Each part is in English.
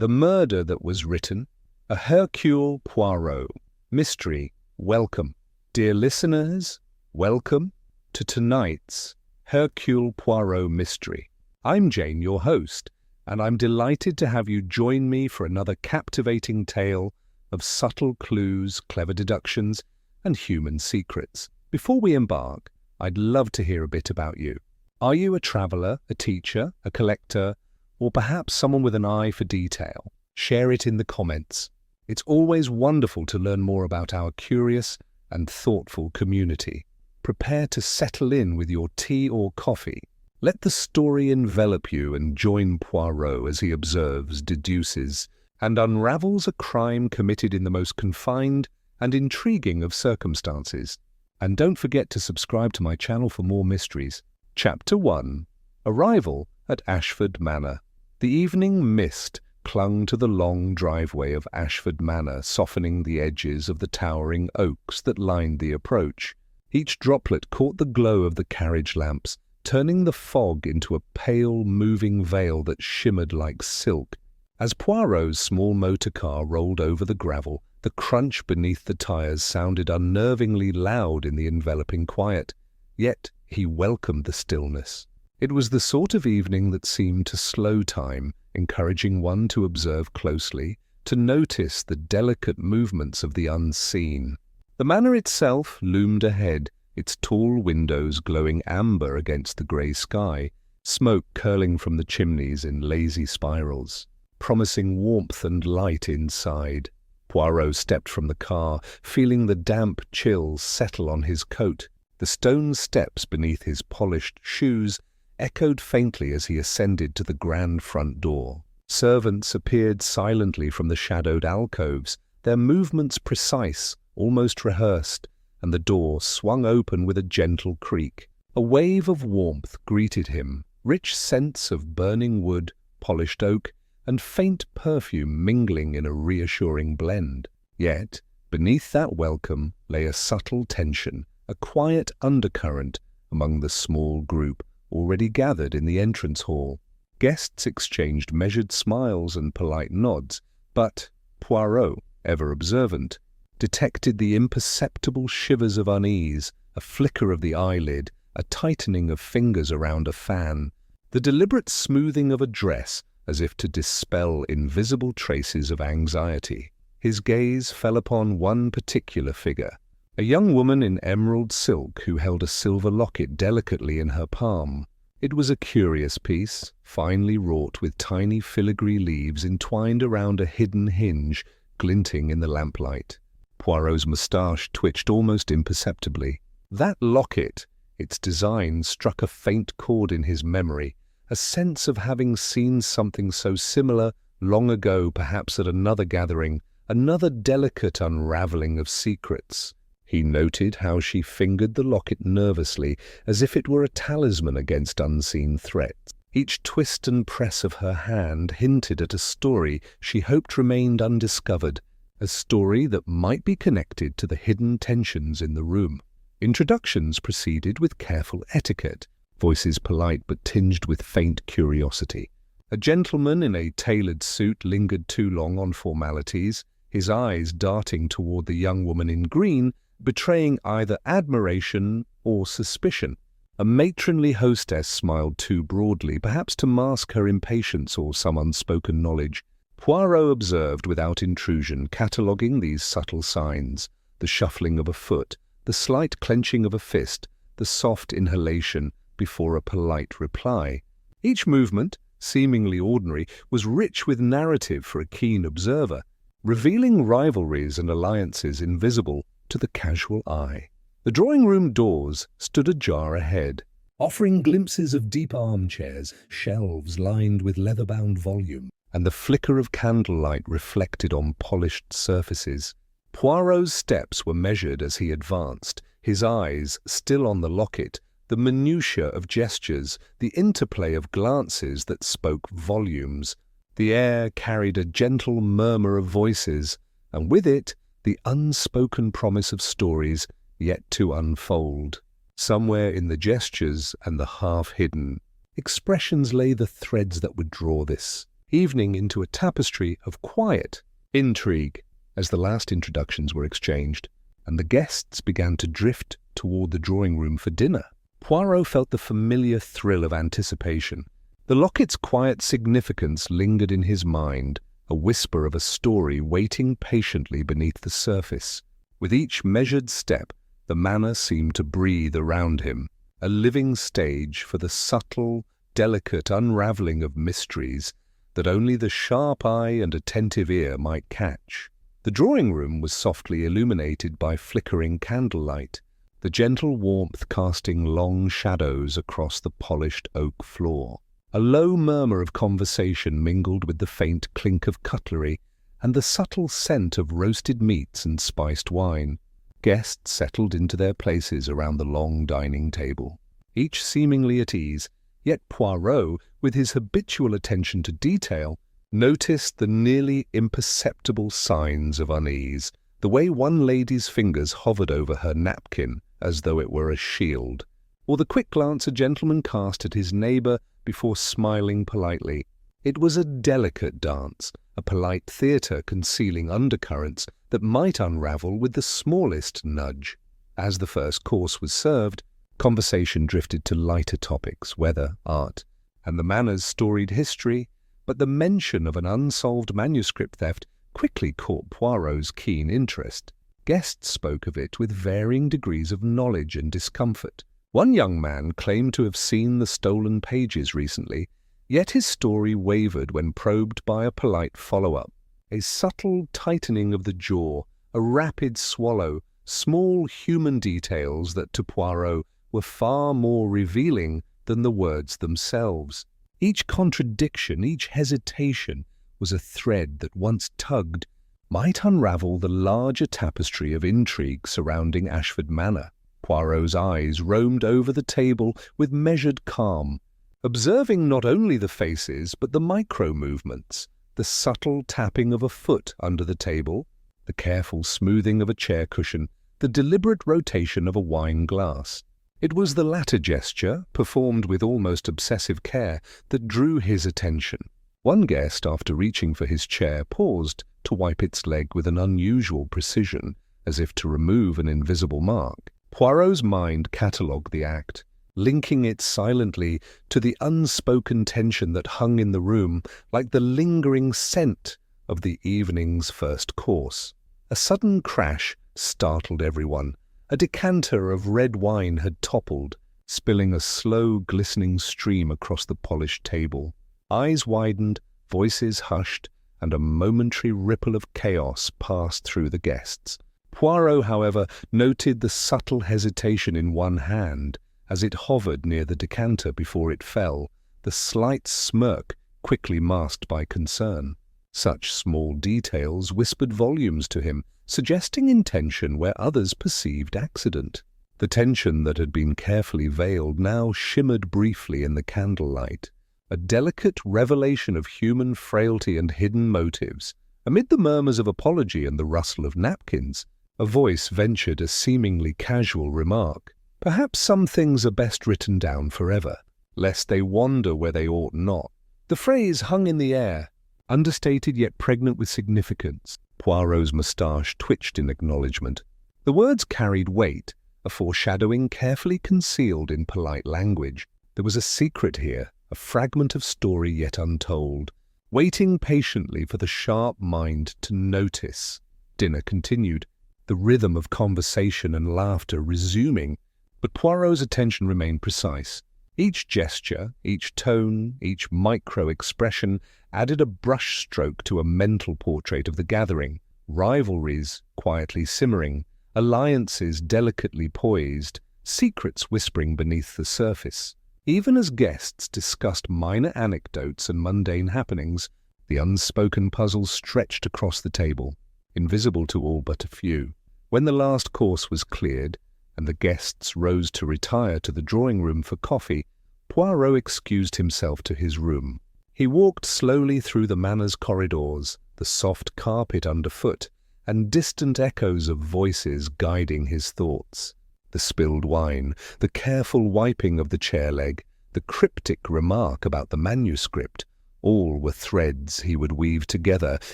The Murder That Was Written, a Hercule Poirot Mystery. Welcome. Dear listeners, welcome to tonight's Hercule Poirot Mystery. I'm Jane, your host, and I'm delighted to have you join me for another captivating tale of subtle clues, clever deductions, and human secrets. Before we embark, I'd love to hear a bit about you. Are you a traveler, a teacher, a collector, or perhaps someone with an eye for detail? Share it in the comments. It's always wonderful to learn more about our curious and thoughtful community. Prepare to settle in with your tea or coffee. Let the story envelop you and join Poirot as he observes, deduces, and unravels a crime committed in the most confined and intriguing of circumstances. And don't forget to subscribe to my channel for more mysteries. Chapter 1. Arrival at Ashford Manor. The evening mist clung to the long driveway of Ashford Manor, softening the edges of the towering oaks that lined the approach. Each droplet caught the glow of the carriage lamps, turning the fog into a pale, moving veil that shimmered like silk. As Poirot's small motor car rolled over the gravel, the crunch beneath the tires sounded unnervingly loud in the enveloping quiet. Yet he welcomed the stillness. It was the sort of evening that seemed to slow time, encouraging one to observe closely, to notice the delicate movements of the unseen. The manor itself loomed ahead, its tall windows glowing amber against the grey sky, smoke curling from the chimneys in lazy spirals, promising warmth and light inside. Poirot stepped from the car, feeling the damp chill settle on his coat. The stone steps beneath his polished shoes echoed faintly as he ascended to the grand front door. Servants appeared silently from the shadowed alcoves, their movements precise, almost rehearsed, and the door swung open with a gentle creak. A wave of warmth greeted him, rich scents of burning wood, polished oak, and faint perfume mingling in a reassuring blend. Yet, beneath that welcome lay a subtle tension, a quiet undercurrent among the small group already gathered in the entrance hall. Guests exchanged measured smiles and polite nods, but Poirot, ever observant, detected the imperceptible shivers of unease, a flicker of the eyelid, a tightening of fingers around a fan, the deliberate smoothing of a dress as if to dispel invisible traces of anxiety. His gaze fell upon one particular figure, a young woman in emerald silk who held a silver locket delicately in her palm. It was a curious piece, finely wrought with tiny filigree leaves entwined around a hidden hinge, glinting in the lamplight. Poirot's moustache twitched almost imperceptibly. That locket, its design struck a faint chord in his memory, a sense of having seen something so similar long ago, perhaps at another gathering, another delicate unraveling of secrets. He noted how she fingered the locket nervously, as if it were a talisman against unseen threats. Each twist and press of her hand hinted at a story she hoped remained undiscovered, a story that might be connected to the hidden tensions in the room. Introductions proceeded with careful etiquette, voices polite but tinged with faint curiosity. A gentleman in a tailored suit lingered too long on formalities, his eyes darting toward the young woman in green, betraying either admiration or suspicion. A matronly hostess smiled too broadly, perhaps to mask her impatience or some unspoken knowledge. Poirot observed without intrusion, cataloguing these subtle signs, the shuffling of a foot, the slight clenching of a fist, the soft inhalation before a polite reply. Each movement, seemingly ordinary, was rich with narrative for a keen observer, revealing rivalries and alliances invisible to the casual eye. The drawing-room doors stood ajar ahead, offering glimpses of deep armchairs, shelves lined with leather-bound volume, and the flicker of candlelight reflected on polished surfaces. Poirot's steps were measured as he advanced, his eyes still on the locket, the minutiae of gestures, the interplay of glances that spoke volumes. The air carried a gentle murmur of voices, and with it the unspoken promise of stories yet to unfold. Somewhere in the gestures and the half-hidden expressions lay the threads that would draw this evening into a tapestry of quiet intrigue as the last introductions were exchanged, and the guests began to drift toward the drawing room for dinner. Poirot felt the familiar thrill of anticipation. The locket's quiet significance lingered in his mind, a whisper of a story waiting patiently beneath the surface. With each measured step, the manor seemed to breathe around him, a living stage for the subtle, delicate unraveling of mysteries that only the sharp eye and attentive ear might catch. The drawing room was softly illuminated by flickering candlelight, the gentle warmth casting long shadows across the polished oak floor. A low murmur of conversation mingled with the faint clink of cutlery and the subtle scent of roasted meats and spiced wine. Guests settled into their places around the long dining table, each seemingly at ease, yet Poirot, with his habitual attention to detail, noticed the nearly imperceptible signs of unease, the way one lady's fingers hovered over her napkin as though it were a shield, or the quick glance a gentleman cast at his neighbour before smiling politely. It was a delicate dance, a polite theatre concealing undercurrents that might unravel with the smallest nudge. As the first course was served, conversation drifted to lighter topics, weather, art, and the manor's storied history, but the mention of an unsolved manuscript theft quickly caught Poirot's keen interest. Guests spoke of it with varying degrees of knowledge and discomfort. One young man claimed to have seen the stolen pages recently, yet his story wavered when probed by a polite follow-up. A subtle tightening of the jaw, a rapid swallow, small human details that to Poirot were far more revealing than the words themselves. Each contradiction, each hesitation, was a thread that once tugged might unravel the larger tapestry of intrigue surrounding Ashford Manor. Poirot's eyes roamed over the table with measured calm, observing not only the faces but the micro-movements, the subtle tapping of a foot under the table, the careful smoothing of a chair cushion, the deliberate rotation of a wine glass. It was the latter gesture, performed with almost obsessive care, that drew his attention. One guest, after reaching for his chair, paused to wipe its leg with an unusual precision, as if to remove an invisible mark. Poirot's mind catalogued the act, linking it silently to the unspoken tension that hung in the room like the lingering scent of the evening's first course. A sudden crash startled everyone. A decanter of red wine had toppled, spilling a slow, glistening stream across the polished table. Eyes widened, voices hushed, and a momentary ripple of chaos passed through the guests. Poirot, however, noted the subtle hesitation in one hand as it hovered near the decanter before it fell, the slight smirk quickly masked by concern. Such small details whispered volumes to him, suggesting intention where others perceived accident. The tension that had been carefully veiled now shimmered briefly in the candlelight, a delicate revelation of human frailty and hidden motives. Amid the murmurs of apology and the rustle of napkins, a voice ventured a seemingly casual remark. Perhaps some things are best written down forever, lest they wander where they ought not. The phrase hung in the air, understated yet pregnant with significance. Poirot's moustache twitched in acknowledgement. The words carried weight, a foreshadowing carefully concealed in polite language. There was a secret here, a fragment of story yet untold, waiting patiently for the sharp mind to notice. Dinner continued, the rhythm of conversation and laughter resuming, but Poirot's attention remained precise. Each gesture, each tone, each micro-expression added a brushstroke to a mental portrait of the gathering, rivalries quietly simmering, alliances delicately poised, secrets whispering beneath the surface. Even as guests discussed minor anecdotes and mundane happenings, the unspoken puzzle stretched across the table, invisible to all but a few. When the last course was cleared, and the guests rose to retire to the drawing-room for coffee, Poirot excused himself to his room. He walked slowly through the manor's corridors, the soft carpet underfoot, and distant echoes of voices guiding his thoughts. The spilled wine, the careful wiping of the chair leg, the cryptic remark about the manuscript, All were threads he would weave together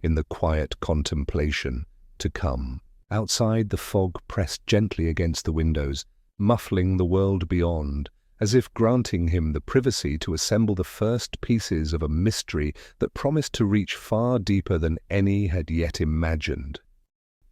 in the quiet contemplation to come. Outside, the fog pressed gently against the windows, muffling the world beyond, as if granting him the privacy to assemble the first pieces of a mystery that promised to reach far deeper than any had yet imagined.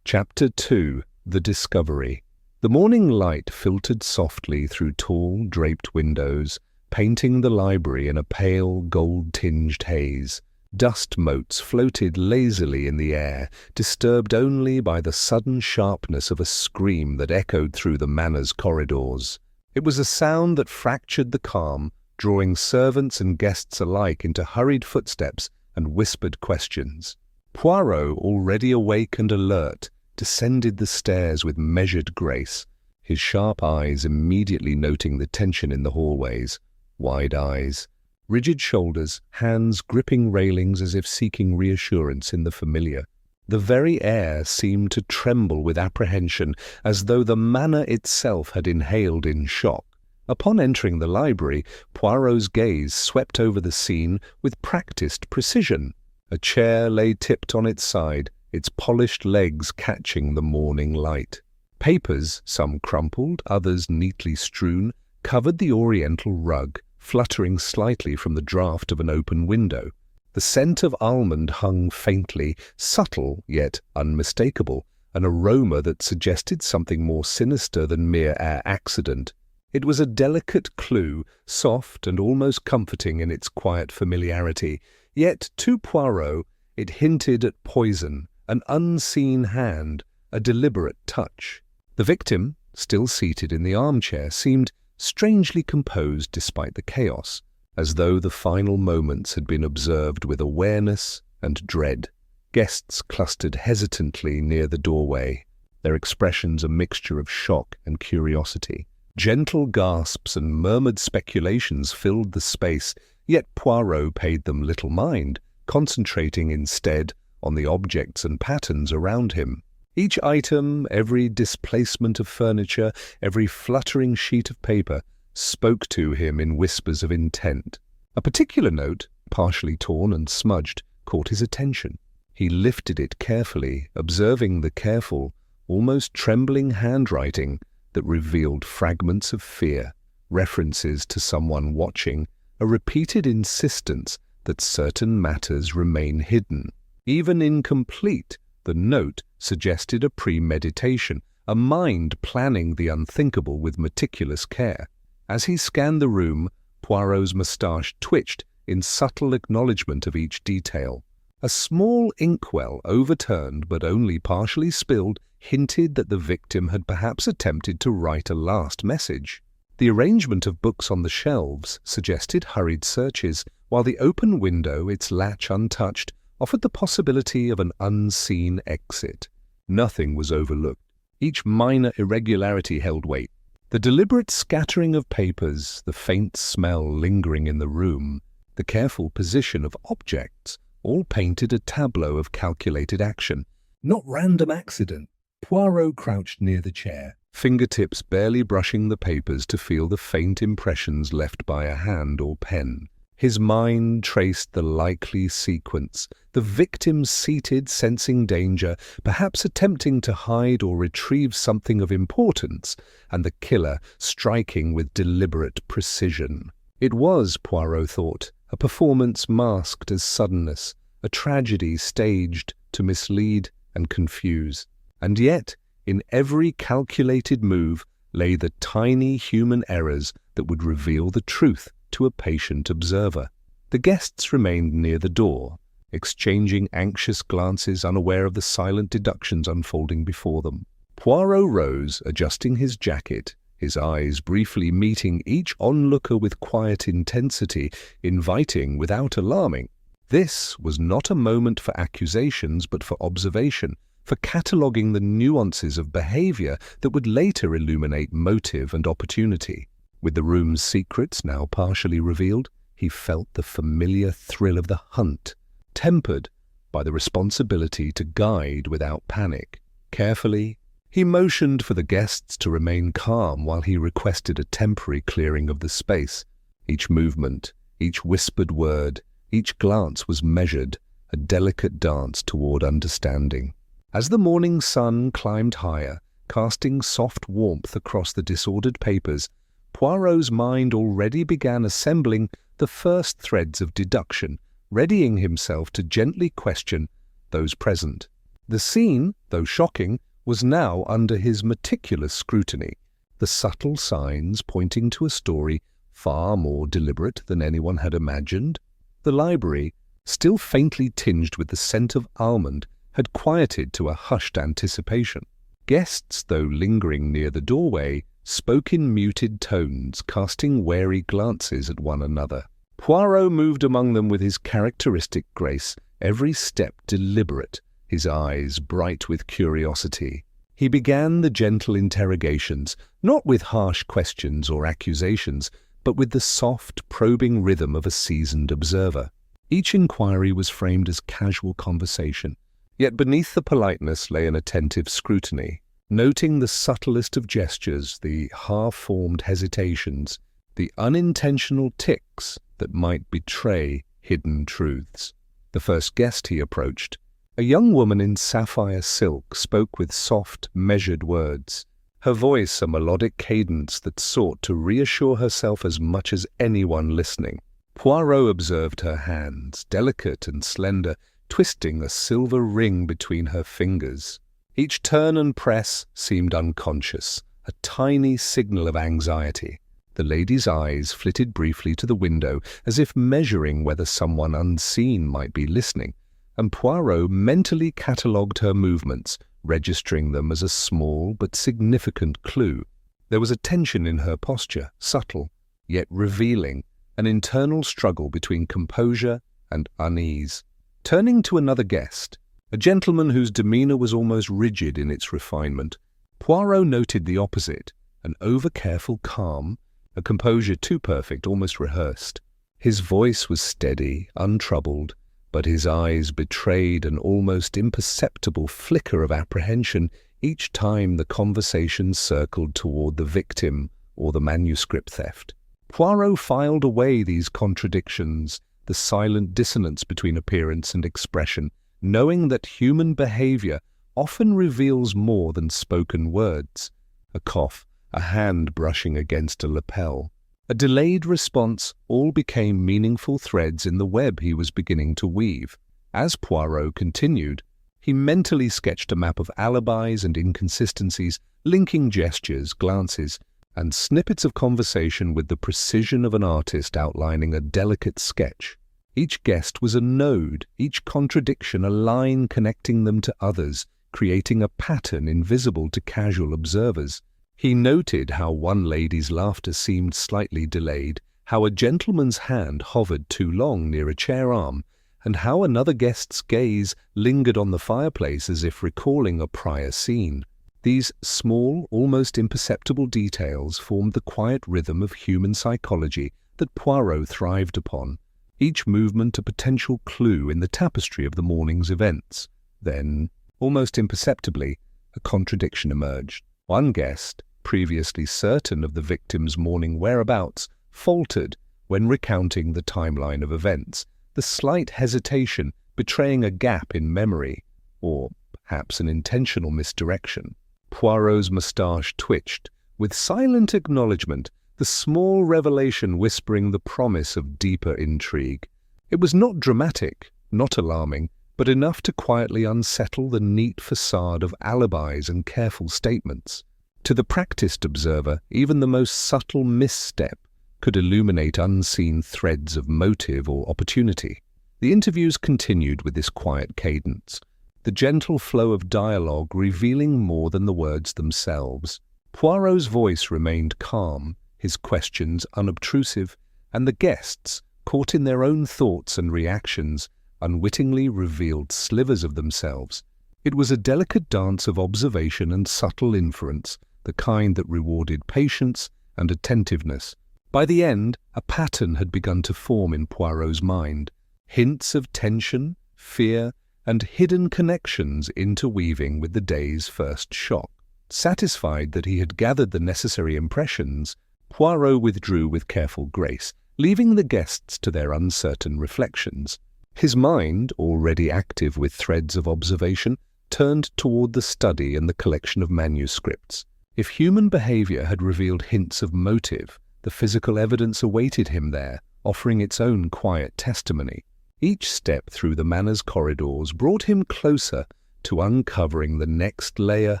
Chapter 2. The Discovery. The morning light filtered softly through tall, draped windows, painting the library in a pale, gold-tinged haze. Dust motes floated lazily in the air, disturbed only by the sudden sharpness of a scream that echoed through the manor's corridors. It was a sound that fractured the calm, drawing servants and guests alike into hurried footsteps and whispered questions. Poirot, already awake and alert, descended the stairs with measured grace, his sharp eyes immediately noting the tension in the hallways. Wide eyes, rigid shoulders, hands gripping railings as if seeking reassurance in the familiar. The very air seemed to tremble with apprehension, as though the manor itself had inhaled in shock. Upon entering the library, Poirot's gaze swept over the scene with practiced precision. A chair lay tipped on its side, its polished legs catching the morning light. Papers, some crumpled, others neatly strewn, covered the oriental rug, fluttering slightly from the draught of an open window. The scent of almond hung faintly, subtle yet unmistakable, an aroma that suggested something more sinister than mere accident. It was a delicate clue, soft and almost comforting in its quiet familiarity, yet to Poirot it hinted at poison, an unseen hand, a deliberate touch. The victim, still seated in the armchair, seemed strangely composed despite the chaos, as though the final moments had been observed with awareness and dread. Guests clustered hesitantly near the doorway, their expressions a mixture of shock and curiosity. Gentle gasps and murmured speculations filled the space, yet Poirot paid them little mind, concentrating instead on the objects and patterns around him. Each item, every displacement of furniture, every fluttering sheet of paper, spoke to him in whispers of intent. A particular note, partially torn and smudged, caught his attention. He lifted it carefully, observing the careful, almost trembling handwriting that revealed fragments of fear, references to someone watching, a repeated insistence that certain matters remain hidden. Even incomplete, the note suggested a premeditation, a mind planning the unthinkable with meticulous care. As he scanned the room, Poirot's moustache twitched in subtle acknowledgement of each detail. A small inkwell, overturned but only partially spilled, hinted that the victim had perhaps attempted to write a last message. The arrangement of books on the shelves suggested hurried searches, while the open window, its latch untouched, offered the possibility of an unseen exit. Nothing was overlooked. Each minor irregularity held weight. The deliberate scattering of papers, the faint smell lingering in the room, the careful position of objects, all painted a tableau of calculated action. Not random accident. Poirot crouched near the chair, fingertips barely brushing the papers to feel the faint impressions left by a hand or pen. His mind traced the likely sequence, the victim seated, sensing danger, perhaps attempting to hide or retrieve something of importance, and the killer striking with deliberate precision. It was, Poirot thought, a performance masked as suddenness, a tragedy staged to mislead and confuse. And yet, in every calculated move lay the tiny human errors that would reveal the truth to a patient observer. The guests remained near the door, exchanging anxious glances, unaware of the silent deductions unfolding before them. Poirot rose, adjusting his jacket, his eyes briefly meeting each onlooker with quiet intensity, inviting without alarming. This was not a moment for accusations, but for observation, for cataloguing the nuances of behavior that would later illuminate motive and opportunity. With the room's secrets now partially revealed, he felt the familiar thrill of the hunt, tempered by the responsibility to guide without panic. Carefully, he motioned for the guests to remain calm while he requested a temporary clearing of the space. Each movement, each whispered word, Each glance was measured, a delicate dance toward understanding. As the morning sun climbed higher, casting soft warmth across the disordered papers, Poirot's mind already began assembling the first threads of deduction, readying himself to gently question those present. The scene, though shocking, was now under his meticulous scrutiny, the subtle signs pointing to a story far more deliberate than anyone had imagined. The library, still faintly tinged with the scent of almond, had quieted to a hushed anticipation. Guests, though lingering near the doorway, spoke in muted tones, casting wary glances at one another. Poirot moved among them with his characteristic grace, every step deliberate, his eyes bright with curiosity. He began the gentle interrogations, not with harsh questions or accusations, but with the soft, probing rhythm of a seasoned observer. Each inquiry was framed as casual conversation, yet beneath the politeness lay an attentive scrutiny, noting the subtlest of gestures, the half-formed hesitations, the unintentional tics that might betray hidden truths. The first guest he approached, a young woman in sapphire silk, spoke with soft, measured words, her voice a melodic cadence that sought to reassure herself as much as anyone listening. Poirot observed her hands, delicate and slender, twisting a silver ring between her fingers. Each turn and press seemed unconscious, a tiny signal of anxiety. The lady's eyes flitted briefly to the window, as if measuring whether someone unseen might be listening, and Poirot mentally catalogued her movements, registering them as a small but significant clue. There was a tension in her posture, subtle, yet revealing, an internal struggle between composure and unease. Turning to another guest, a gentleman whose demeanour was almost rigid in its refinement, Poirot noted the opposite, an over-careful calm, a composure too perfect, almost rehearsed. His voice was steady, untroubled, but his eyes betrayed an almost imperceptible flicker of apprehension each time the conversation circled toward the victim or the manuscript theft. Poirot filed away these contradictions, the silent dissonance between appearance and expression, knowing that human behavior often reveals more than spoken words. A cough, a hand brushing against a lapel, a delayed response, all became meaningful threads in the web he was beginning to weave. As Poirot continued, he mentally sketched a map of alibis and inconsistencies, linking gestures, glances, and snippets of conversation with the precision of an artist outlining a delicate sketch. Each guest was a node, each contradiction a line connecting them to others, creating a pattern invisible to casual observers. He noted how one lady's laughter seemed slightly delayed, how a gentleman's hand hovered too long near a chair arm, and how another guest's gaze lingered on the fireplace as if recalling a prior scene. These small, almost imperceptible details formed the quiet rhythm of human psychology that Poirot thrived upon, each movement a potential clue in the tapestry of the morning's events. Then, almost imperceptibly, a contradiction emerged. One guest, previously certain of the victim's morning whereabouts, faltered when recounting the timeline of events, the slight hesitation betraying a gap in memory, or perhaps an intentional misdirection. Poirot's moustache twitched, with silent acknowledgement, the small revelation whispering the promise of deeper intrigue. It was not dramatic, not alarming, but enough to quietly unsettle the neat facade of alibis and careful statements. To the practiced observer, even the most subtle misstep could illuminate unseen threads of motive or opportunity. The interviews continued with this quiet cadence, the gentle flow of dialogue revealing more than the words themselves. Poirot's voice remained calm, his questions unobtrusive, and the guests, caught in their own thoughts and reactions, unwittingly revealed slivers of themselves. It was a delicate dance of observation and subtle inference, the kind that rewarded patience and attentiveness. By the end, a pattern had begun to form in Poirot's mind, hints of tension, fear, and hidden connections interweaving with the day's first shock. Satisfied that he had gathered the necessary impressions, Poirot withdrew with careful grace, leaving the guests to their uncertain reflections. His mind, already active with threads of observation, turned toward the study and the collection of manuscripts. If human behavior had revealed hints of motive, the physical evidence awaited him there, offering its own quiet testimony. Each step through the manor's corridors brought him closer to uncovering the next layer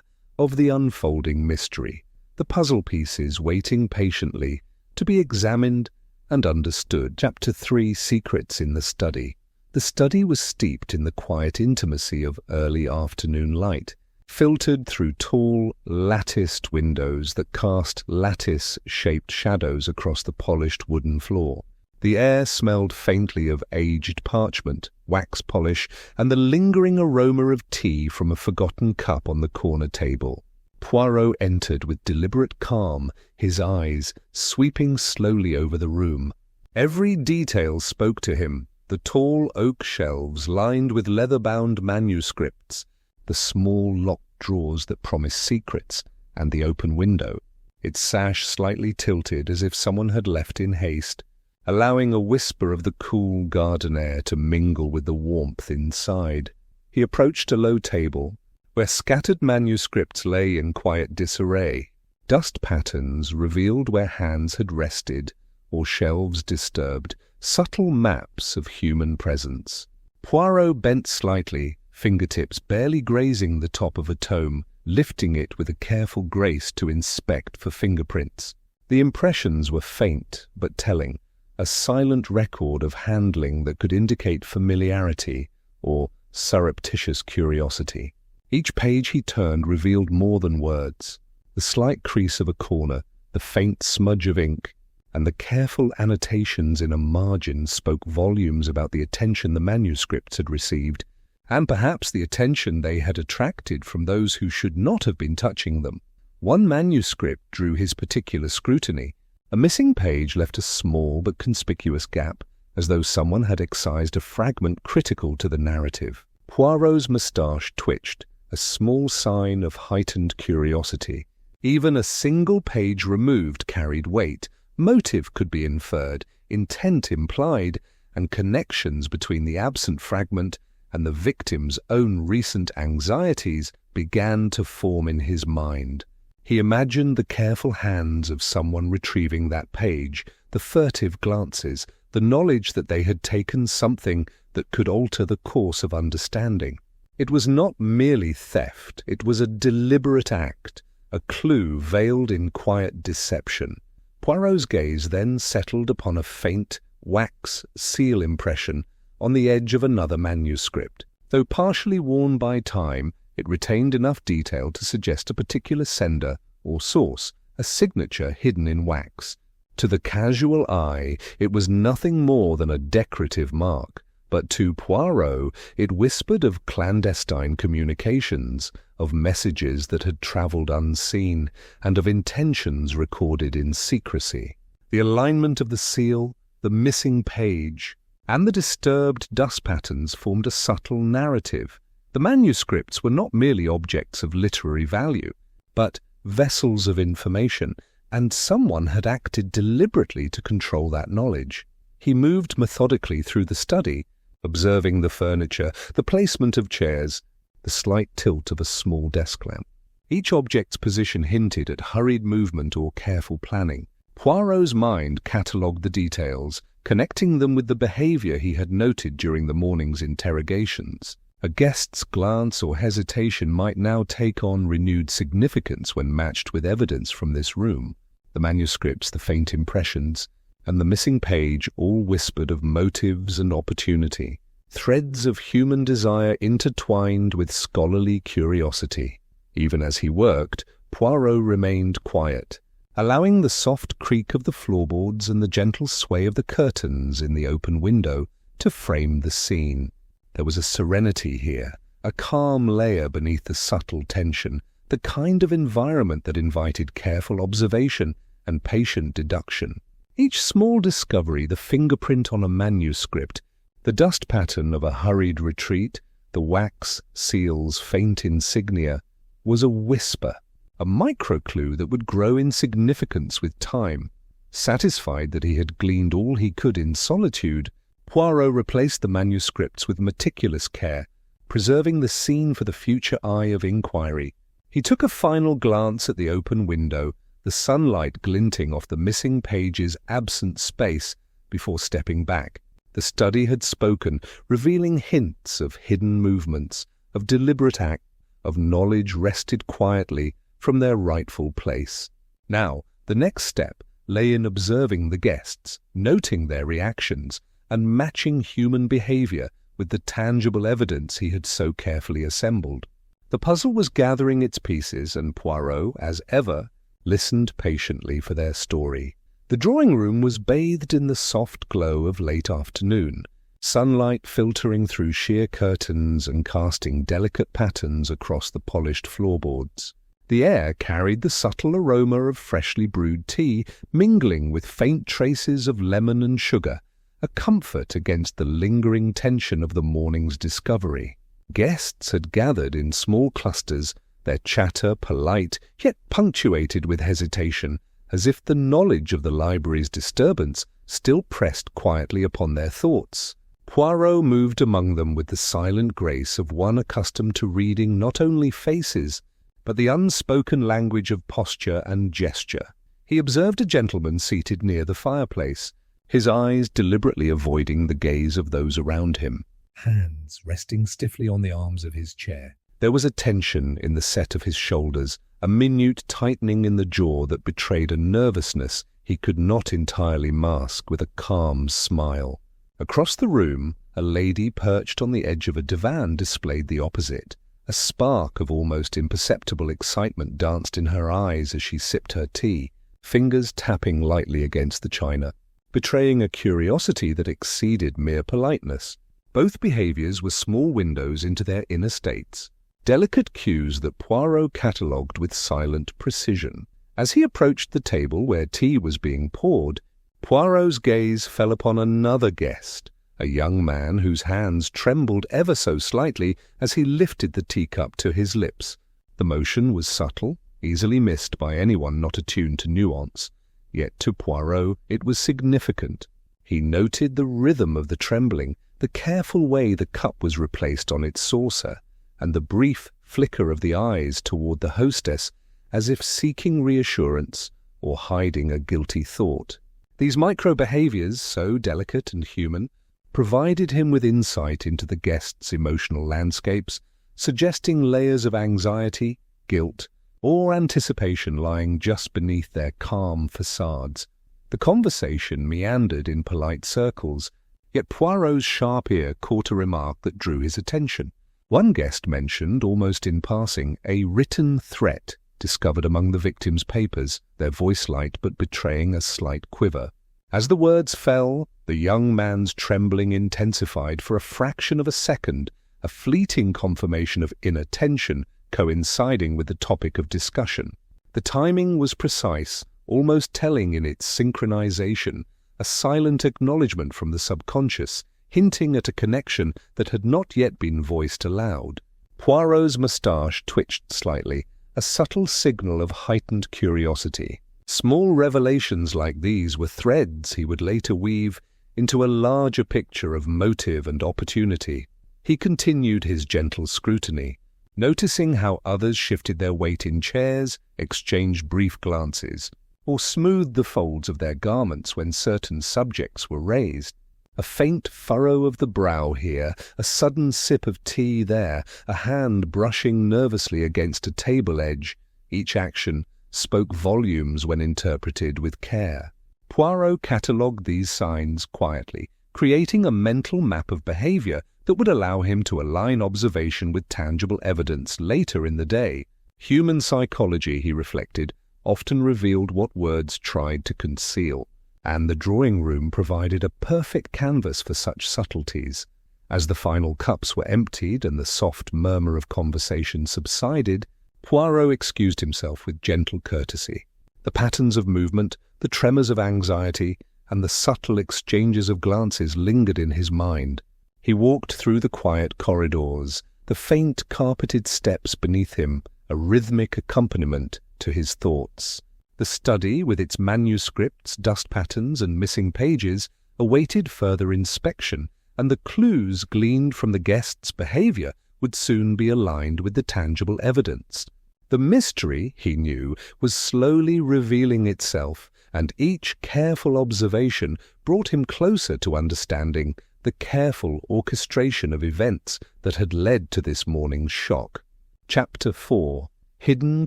of the unfolding mystery, the puzzle pieces waiting patiently to be examined and understood. Chapter 3: Secrets in the Study. The study was steeped in the quiet intimacy of early afternoon light, filtered through tall, latticed windows that cast lattice-shaped shadows across the polished wooden floor. The air smelled faintly of aged parchment, wax polish, and the lingering aroma of tea from a forgotten cup on the corner table. Poirot entered with deliberate calm, his eyes sweeping slowly over the room. Every detail spoke to him: the tall oak shelves lined with leather-bound manuscripts, the small locked drawers that promised secrets, and the open window, its sash slightly tilted as if someone had left in haste, allowing a whisper of the cool garden air to mingle with the warmth inside. He approached a low table, where scattered manuscripts lay in quiet disarray. Dust patterns revealed where hands had rested, or shelves disturbed, subtle maps of human presence. Poirot bent slightly, fingertips barely grazing the top of a tome, lifting it with a careful grace to inspect for fingerprints. The impressions were faint but telling, a silent record of handling that could indicate familiarity or surreptitious curiosity. Each page he turned revealed more than words. The slight crease of a corner, the faint smudge of ink, and the careful annotations in a margin spoke volumes about the attention the manuscripts had received, and perhaps the attention they had attracted from those who should not have been touching them. One manuscript drew his particular scrutiny. A missing page left a small but conspicuous gap, as though someone had excised a fragment critical to the narrative. Poirot's moustache twitched, a small sign of heightened curiosity. Even a single page removed carried weight. Motive could be inferred, intent implied, and connections between the absent fragment and the victim's own recent anxieties began to form in his mind. He imagined the careful hands of someone retrieving that page, the furtive glances, the knowledge that they had taken something that could alter the course of understanding. It was not merely theft, it was a deliberate act, a clue veiled in quiet deception. Poirot's gaze then settled upon a faint wax seal impression on the edge of another manuscript. Though partially worn by time, it retained enough detail to suggest a particular sender or source, a signature hidden in wax. To the casual eye, it was nothing more than a decorative mark, but to Poirot it whispered of clandestine communications, of messages that had travelled unseen, and of intentions recorded in secrecy. The alignment of the seal, the missing page, and the disturbed dust patterns formed a subtle narrative. The manuscripts were not merely objects of literary value, but vessels of information, and someone had acted deliberately to control that knowledge. He moved methodically through the study, observing the furniture, the placement of chairs, the slight tilt of a small desk lamp. Each object's position hinted at hurried movement or careful planning. Poirot's mind catalogued the details, connecting them with the behavior he had noted during the morning's interrogations. A guest's glance or hesitation might now take on renewed significance when matched with evidence from this room. The manuscripts, the faint impressions, and the missing page all whispered of motives and opportunity, threads of human desire intertwined with scholarly curiosity. Even as he worked, Poirot remained quiet, allowing the soft creak of the floorboards and the gentle sway of the curtains in the open window to frame the scene. There was a serenity here, a calm layer beneath the subtle tension, the kind of environment that invited careful observation and patient deduction. Each small discovery, the fingerprint on a manuscript, the dust pattern of a hurried retreat, the wax seal's faint insignia, was a whisper, a micro-clue that would grow in significance with time. Satisfied that he had gleaned all he could in solitude, Poirot replaced the manuscripts with meticulous care, preserving the scene for the future eye of inquiry. He took a final glance at the open window, the sunlight glinting off the missing page's absent space, before stepping back. The study had spoken, revealing hints of hidden movements, of deliberate act, of knowledge wrested quietly from their rightful place. Now, the next step lay in observing the guests, noting their reactions, and matching human behavior with the tangible evidence he had so carefully assembled. The puzzle was gathering its pieces, and Poirot, as ever, listened patiently for their story. The drawing-room was bathed in the soft glow of late afternoon, sunlight filtering through sheer curtains and casting delicate patterns across the polished floorboards. The air carried the subtle aroma of freshly brewed tea, mingling with faint traces of lemon and sugar, a comfort against the lingering tension of the morning's discovery. Guests had gathered in small clusters, their chatter polite, yet punctuated with hesitation, as if the knowledge of the library's disturbance still pressed quietly upon their thoughts. Poirot moved among them with the silent grace of one accustomed to reading not only faces, but the unspoken language of posture and gesture. He observed a gentleman seated near the fireplace, his eyes deliberately avoiding the gaze of those around him, hands resting stiffly on the arms of his chair. There was a tension in the set of his shoulders, a minute tightening in the jaw that betrayed a nervousness he could not entirely mask with a calm smile. Across the room, a lady perched on the edge of a divan displayed the opposite. A spark of almost imperceptible excitement danced in her eyes as she sipped her tea, fingers tapping lightly against the china, betraying a curiosity that exceeded mere politeness. Both behaviours were small windows into their inner states, delicate cues that Poirot catalogued with silent precision. As he approached the table where tea was being poured, Poirot's gaze fell upon another guest, a young man whose hands trembled ever so slightly as he lifted the teacup to his lips. The motion was subtle, easily missed by anyone not attuned to nuance, yet to Poirot it was significant. He noted the rhythm of the trembling, the careful way the cup was replaced on its saucer, and the brief flicker of the eyes toward the hostess, as if seeking reassurance or hiding a guilty thought. These micro-behaviors, so delicate and human, provided him with insight into the guests' emotional landscapes, suggesting layers of anxiety, guilt, or anticipation lying just beneath their calm facades. The conversation meandered in polite circles, yet Poirot's sharp ear caught a remark that drew his attention. One guest mentioned, almost in passing, a written threat discovered among the victim's papers, their voice light but betraying a slight quiver. As the words fell, the young man's trembling intensified for a fraction of a second, a fleeting confirmation of inner tension coinciding with the topic of discussion. The timing was precise, almost telling in its synchronization, a silent acknowledgement from the subconscious, hinting at a connection that had not yet been voiced aloud. Poirot's moustache twitched slightly, a subtle signal of heightened curiosity. Small revelations like these were threads he would later weave into a larger picture of motive and opportunity. He continued his gentle scrutiny, noticing how others shifted their weight in chairs, exchanged brief glances, or smoothed the folds of their garments when certain subjects were raised. A faint furrow of the brow here, a sudden sip of tea there, a hand brushing nervously against a table edge, each action spoke volumes when interpreted with care. Poirot catalogued these signs quietly, creating a mental map of behavior that would allow him to align observation with tangible evidence later in the day. Human psychology, he reflected, often revealed what words tried to conceal, and the drawing-room provided a perfect canvas for such subtleties. As the final cups were emptied and the soft murmur of conversation subsided, Poirot excused himself with gentle courtesy. The patterns of movement, the tremors of anxiety, and the subtle exchanges of glances lingered in his mind. He walked through the quiet corridors, the faint carpeted steps beneath him, a rhythmic accompaniment to his thoughts. The study, with its manuscripts, dust patterns, and missing pages, awaited further inspection, and the clues gleaned from the guests' behavior would soon be aligned with the tangible evidence. The mystery, he knew, was slowly revealing itself, and each careful observation brought him closer to understanding the careful orchestration of events that had led to this morning's shock. Chapter 4. Hidden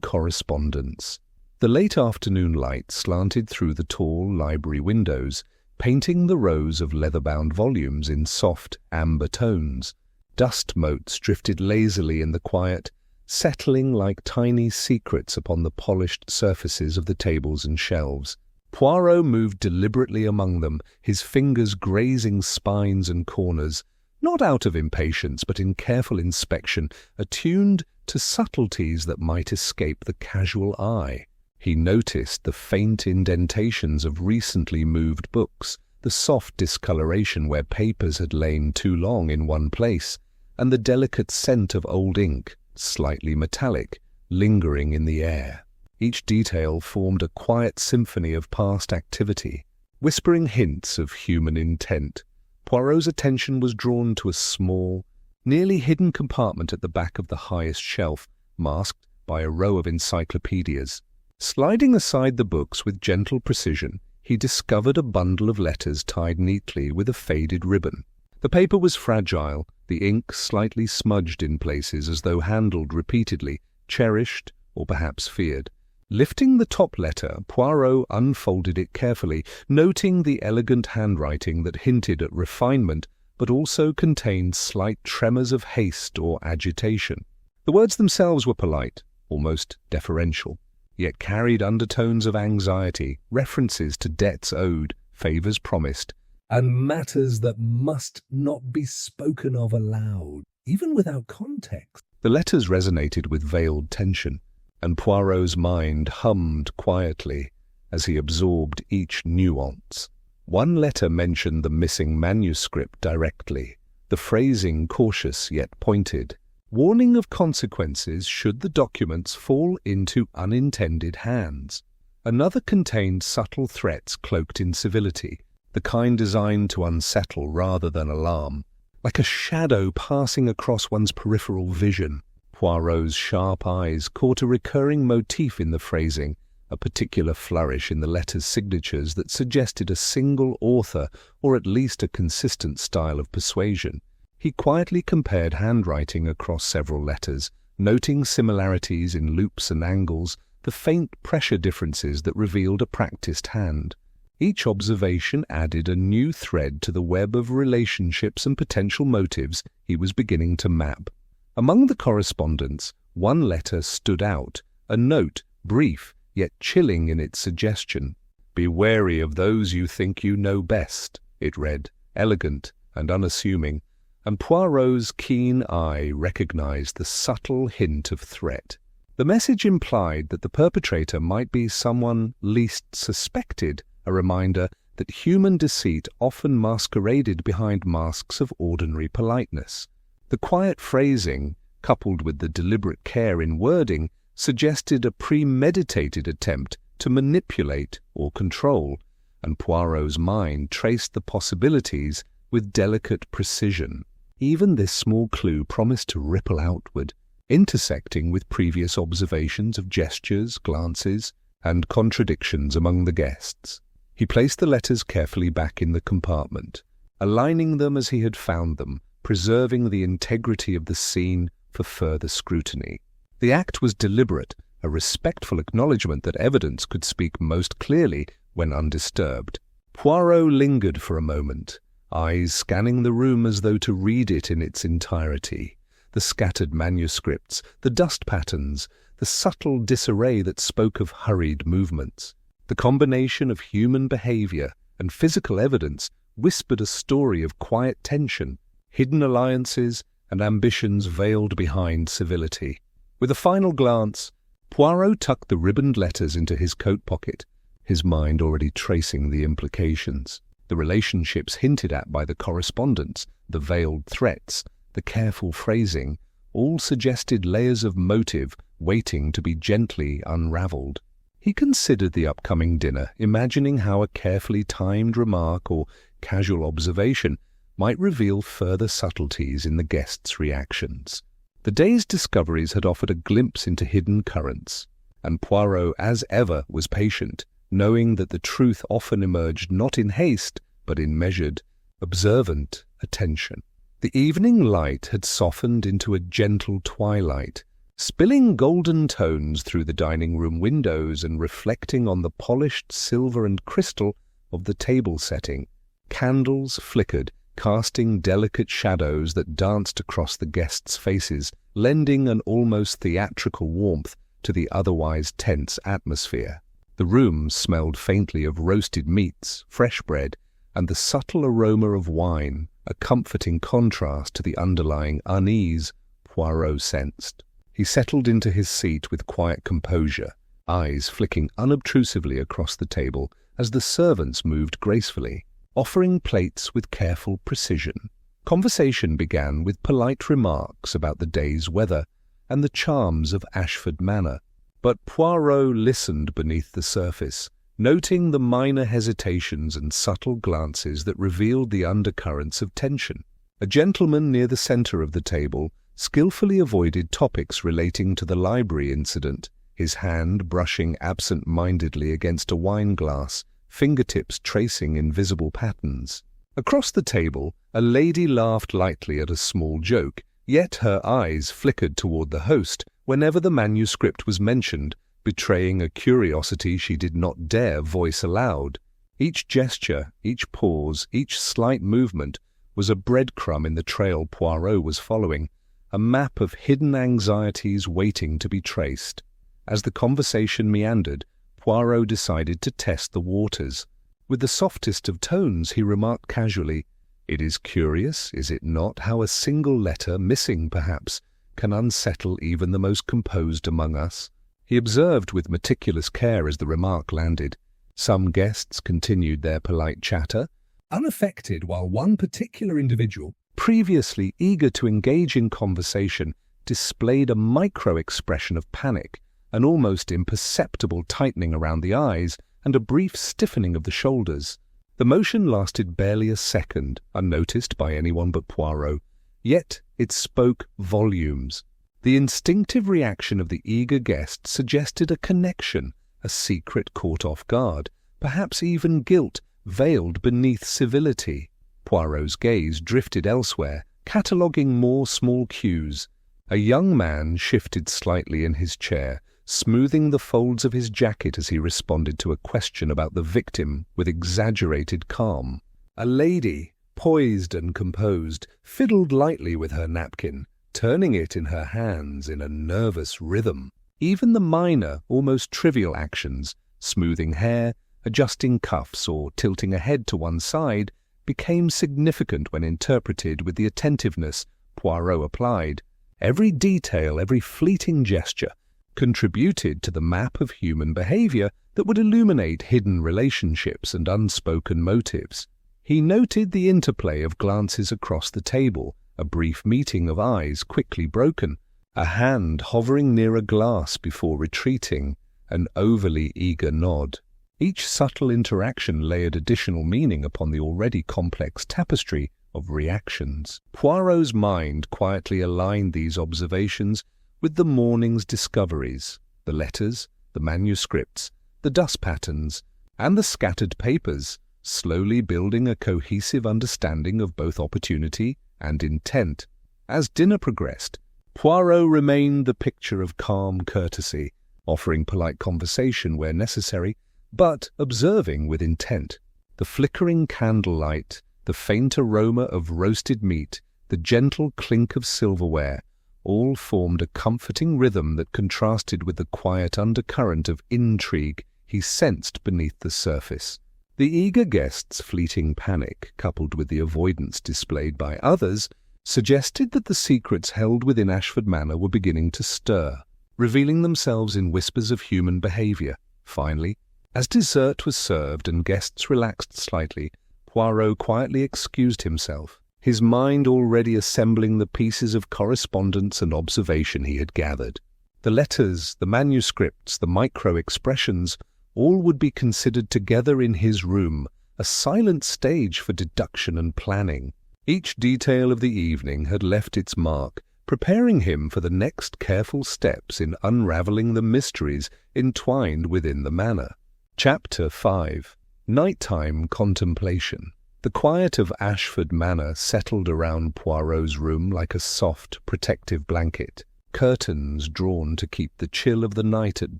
Correspondence. The late afternoon light slanted through the tall library windows, painting the rows of leather-bound volumes in soft, amber tones. Dust motes drifted lazily in the quiet, settling like tiny secrets upon the polished surfaces of the tables and shelves. Poirot moved deliberately among them, his fingers grazing spines and corners, not out of impatience but in careful inspection, attuned to subtleties that might escape the casual eye. He noticed the faint indentations of recently moved books, the soft discoloration where papers had lain too long in one place, and the delicate scent of old ink, slightly metallic, lingering in the air. Each detail formed a quiet symphony of past activity, whispering hints of human intent. Poirot's attention was drawn to a small, nearly hidden compartment at the back of the highest shelf, masked by a row of encyclopedias. Sliding aside the books with gentle precision, he discovered a bundle of letters tied neatly with a faded ribbon. The paper was fragile, the ink slightly smudged in places as though handled repeatedly, cherished, or perhaps feared. Lifting the top letter, Poirot unfolded it carefully, noting the elegant handwriting that hinted at refinement, but also contained slight tremors of haste or agitation. The words themselves were polite, almost deferential, yet carried undertones of anxiety, references to debts owed, favors promised, and matters that must not be spoken of aloud, even without context. The letters resonated with veiled tension, and Poirot's mind hummed quietly as he absorbed each nuance. One letter mentioned the missing manuscript directly, the phrasing cautious yet pointed, warning of consequences should the documents fall into unintended hands. Another contained subtle threats cloaked in civility, the kind designed to unsettle rather than alarm, like a shadow passing across one's peripheral vision. Poirot's sharp eyes caught a recurring motif in the phrasing, a particular flourish in the letters' signatures that suggested a single author or at least a consistent style of persuasion. He quietly compared handwriting across several letters, noting similarities in loops and angles, the faint pressure differences that revealed a practiced hand. Each observation added a new thread to the web of relationships and potential motives he was beginning to map. Among the correspondence, one letter stood out, a note, brief, yet chilling in its suggestion. "Be wary of those you think you know best," it read, elegant and unassuming, and Poirot's keen eye recognized the subtle hint of threat. The message implied that the perpetrator might be someone least suspected, a reminder that human deceit often masqueraded behind masks of ordinary politeness. The quiet phrasing, coupled with the deliberate care in wording, suggested a premeditated attempt to manipulate or control, and Poirot's mind traced the possibilities with delicate precision. Even this small clue promised to ripple outward, intersecting with previous observations of gestures, glances, and contradictions among the guests. He placed the letters carefully back in the compartment, aligning them as he had found them, preserving the integrity of the scene for further scrutiny. The act was deliberate, a respectful acknowledgement that evidence could speak most clearly when undisturbed. Poirot lingered for a moment, eyes scanning the room as though to read it in its entirety. The scattered manuscripts, the dust patterns, the subtle disarray that spoke of hurried movements. The combination of human behavior and physical evidence whispered a story of quiet tension, hidden alliances, and ambitions veiled behind civility. With a final glance, Poirot tucked the ribboned letters into his coat pocket, his mind already tracing the implications. The relationships hinted at by the correspondence, the veiled threats, the careful phrasing, all suggested layers of motive waiting to be gently unraveled. He considered the upcoming dinner, imagining how a carefully timed remark or casual observation might reveal further subtleties in the guests' reactions. The day's discoveries had offered a glimpse into hidden currents, and Poirot, as ever, was patient, knowing that the truth often emerged not in haste, but in measured, observant attention. The evening light had softened into a gentle twilight, spilling golden tones through the dining-room windows and reflecting on the polished silver and crystal of the table setting. Candles flickered, casting delicate shadows that danced across the guests' faces, lending an almost theatrical warmth to the otherwise tense atmosphere. The room smelled faintly of roasted meats, fresh bread, and the subtle aroma of wine, a comforting contrast to the underlying unease Poirot sensed. He settled into his seat with quiet composure, eyes flicking unobtrusively across the table as the servants moved gracefully, offering plates with careful precision. Conversation began with polite remarks about the day's weather and the charms of Ashford Manor, but Poirot listened beneath the surface, noting the minor hesitations and subtle glances that revealed the undercurrents of tension. A gentleman near the centre of the table skillfully avoided topics relating to the library incident, his hand brushing absent-mindedly against a wine glass, fingertips tracing invisible patterns. Across the table, a lady laughed lightly at a small joke, yet her eyes flickered toward the host whenever the manuscript was mentioned, betraying a curiosity she did not dare voice aloud. Each gesture, each pause, each slight movement was a breadcrumb in the trail Poirot was following, a map of hidden anxieties waiting to be traced. As the conversation meandered, Poirot decided to test the waters. With the softest of tones, he remarked casually, "It is curious, is it not, how a single letter, missing perhaps, can unsettle even the most composed among us?" He observed with meticulous care as the remark landed. Some guests continued their polite chatter, unaffected, while one particular individual, previously eager to engage in conversation, displayed a micro-expression of panic, an almost imperceptible tightening around the eyes and a brief stiffening of the shoulders. The motion lasted barely a second, unnoticed by anyone but Poirot, yet it spoke volumes. The instinctive reaction of the eager guest suggested a connection, a secret caught off guard, perhaps even guilt veiled beneath civility. Poirot's gaze drifted elsewhere, cataloguing more small cues. A young man shifted slightly in his chair, smoothing the folds of his jacket as he responded to a question about the victim with exaggerated calm. A lady, poised and composed, fiddled lightly with her napkin, turning it in her hands in a nervous rhythm. Even the minor, almost trivial actions, smoothing hair, adjusting cuffs, or tilting a head to one side, became significant when interpreted with the attentiveness Poirot applied. Every detail, every fleeting gesture, contributed to the map of human behavior that would illuminate hidden relationships and unspoken motives. He noted the interplay of glances across the table, a brief meeting of eyes quickly broken, a hand hovering near a glass before retreating, an overly eager nod. Each subtle interaction layered additional meaning upon the already complex tapestry of reactions. Poirot's mind quietly aligned these observations with the morning's discoveries, the letters, the manuscripts, the dust patterns, and the scattered papers, slowly building a cohesive understanding of both opportunity and intent. As dinner progressed, Poirot remained the picture of calm courtesy, offering polite conversation where necessary, but observing with intent. The flickering candlelight, the faint aroma of roasted meat, the gentle clink of silverware, all formed a comforting rhythm that contrasted with the quiet undercurrent of intrigue he sensed beneath the surface. The eager guest's fleeting panic, coupled with the avoidance displayed by others, suggested that the secrets held within Ashford Manor were beginning to stir, revealing themselves in whispers of human behavior. Finally, as dessert was served and guests relaxed slightly, Poirot quietly excused himself, his mind already assembling the pieces of correspondence and observation he had gathered. The letters, the manuscripts, the micro-expressions, all would be considered together in his room, a silent stage for deduction and planning. Each detail of the evening had left its mark, preparing him for the next careful steps in unravelling the mysteries entwined within the manor. Chapter 5. Nighttime Contemplation. The quiet of Ashford Manor settled around Poirot's room like a soft, protective blanket. Curtains drawn to keep the chill of the night at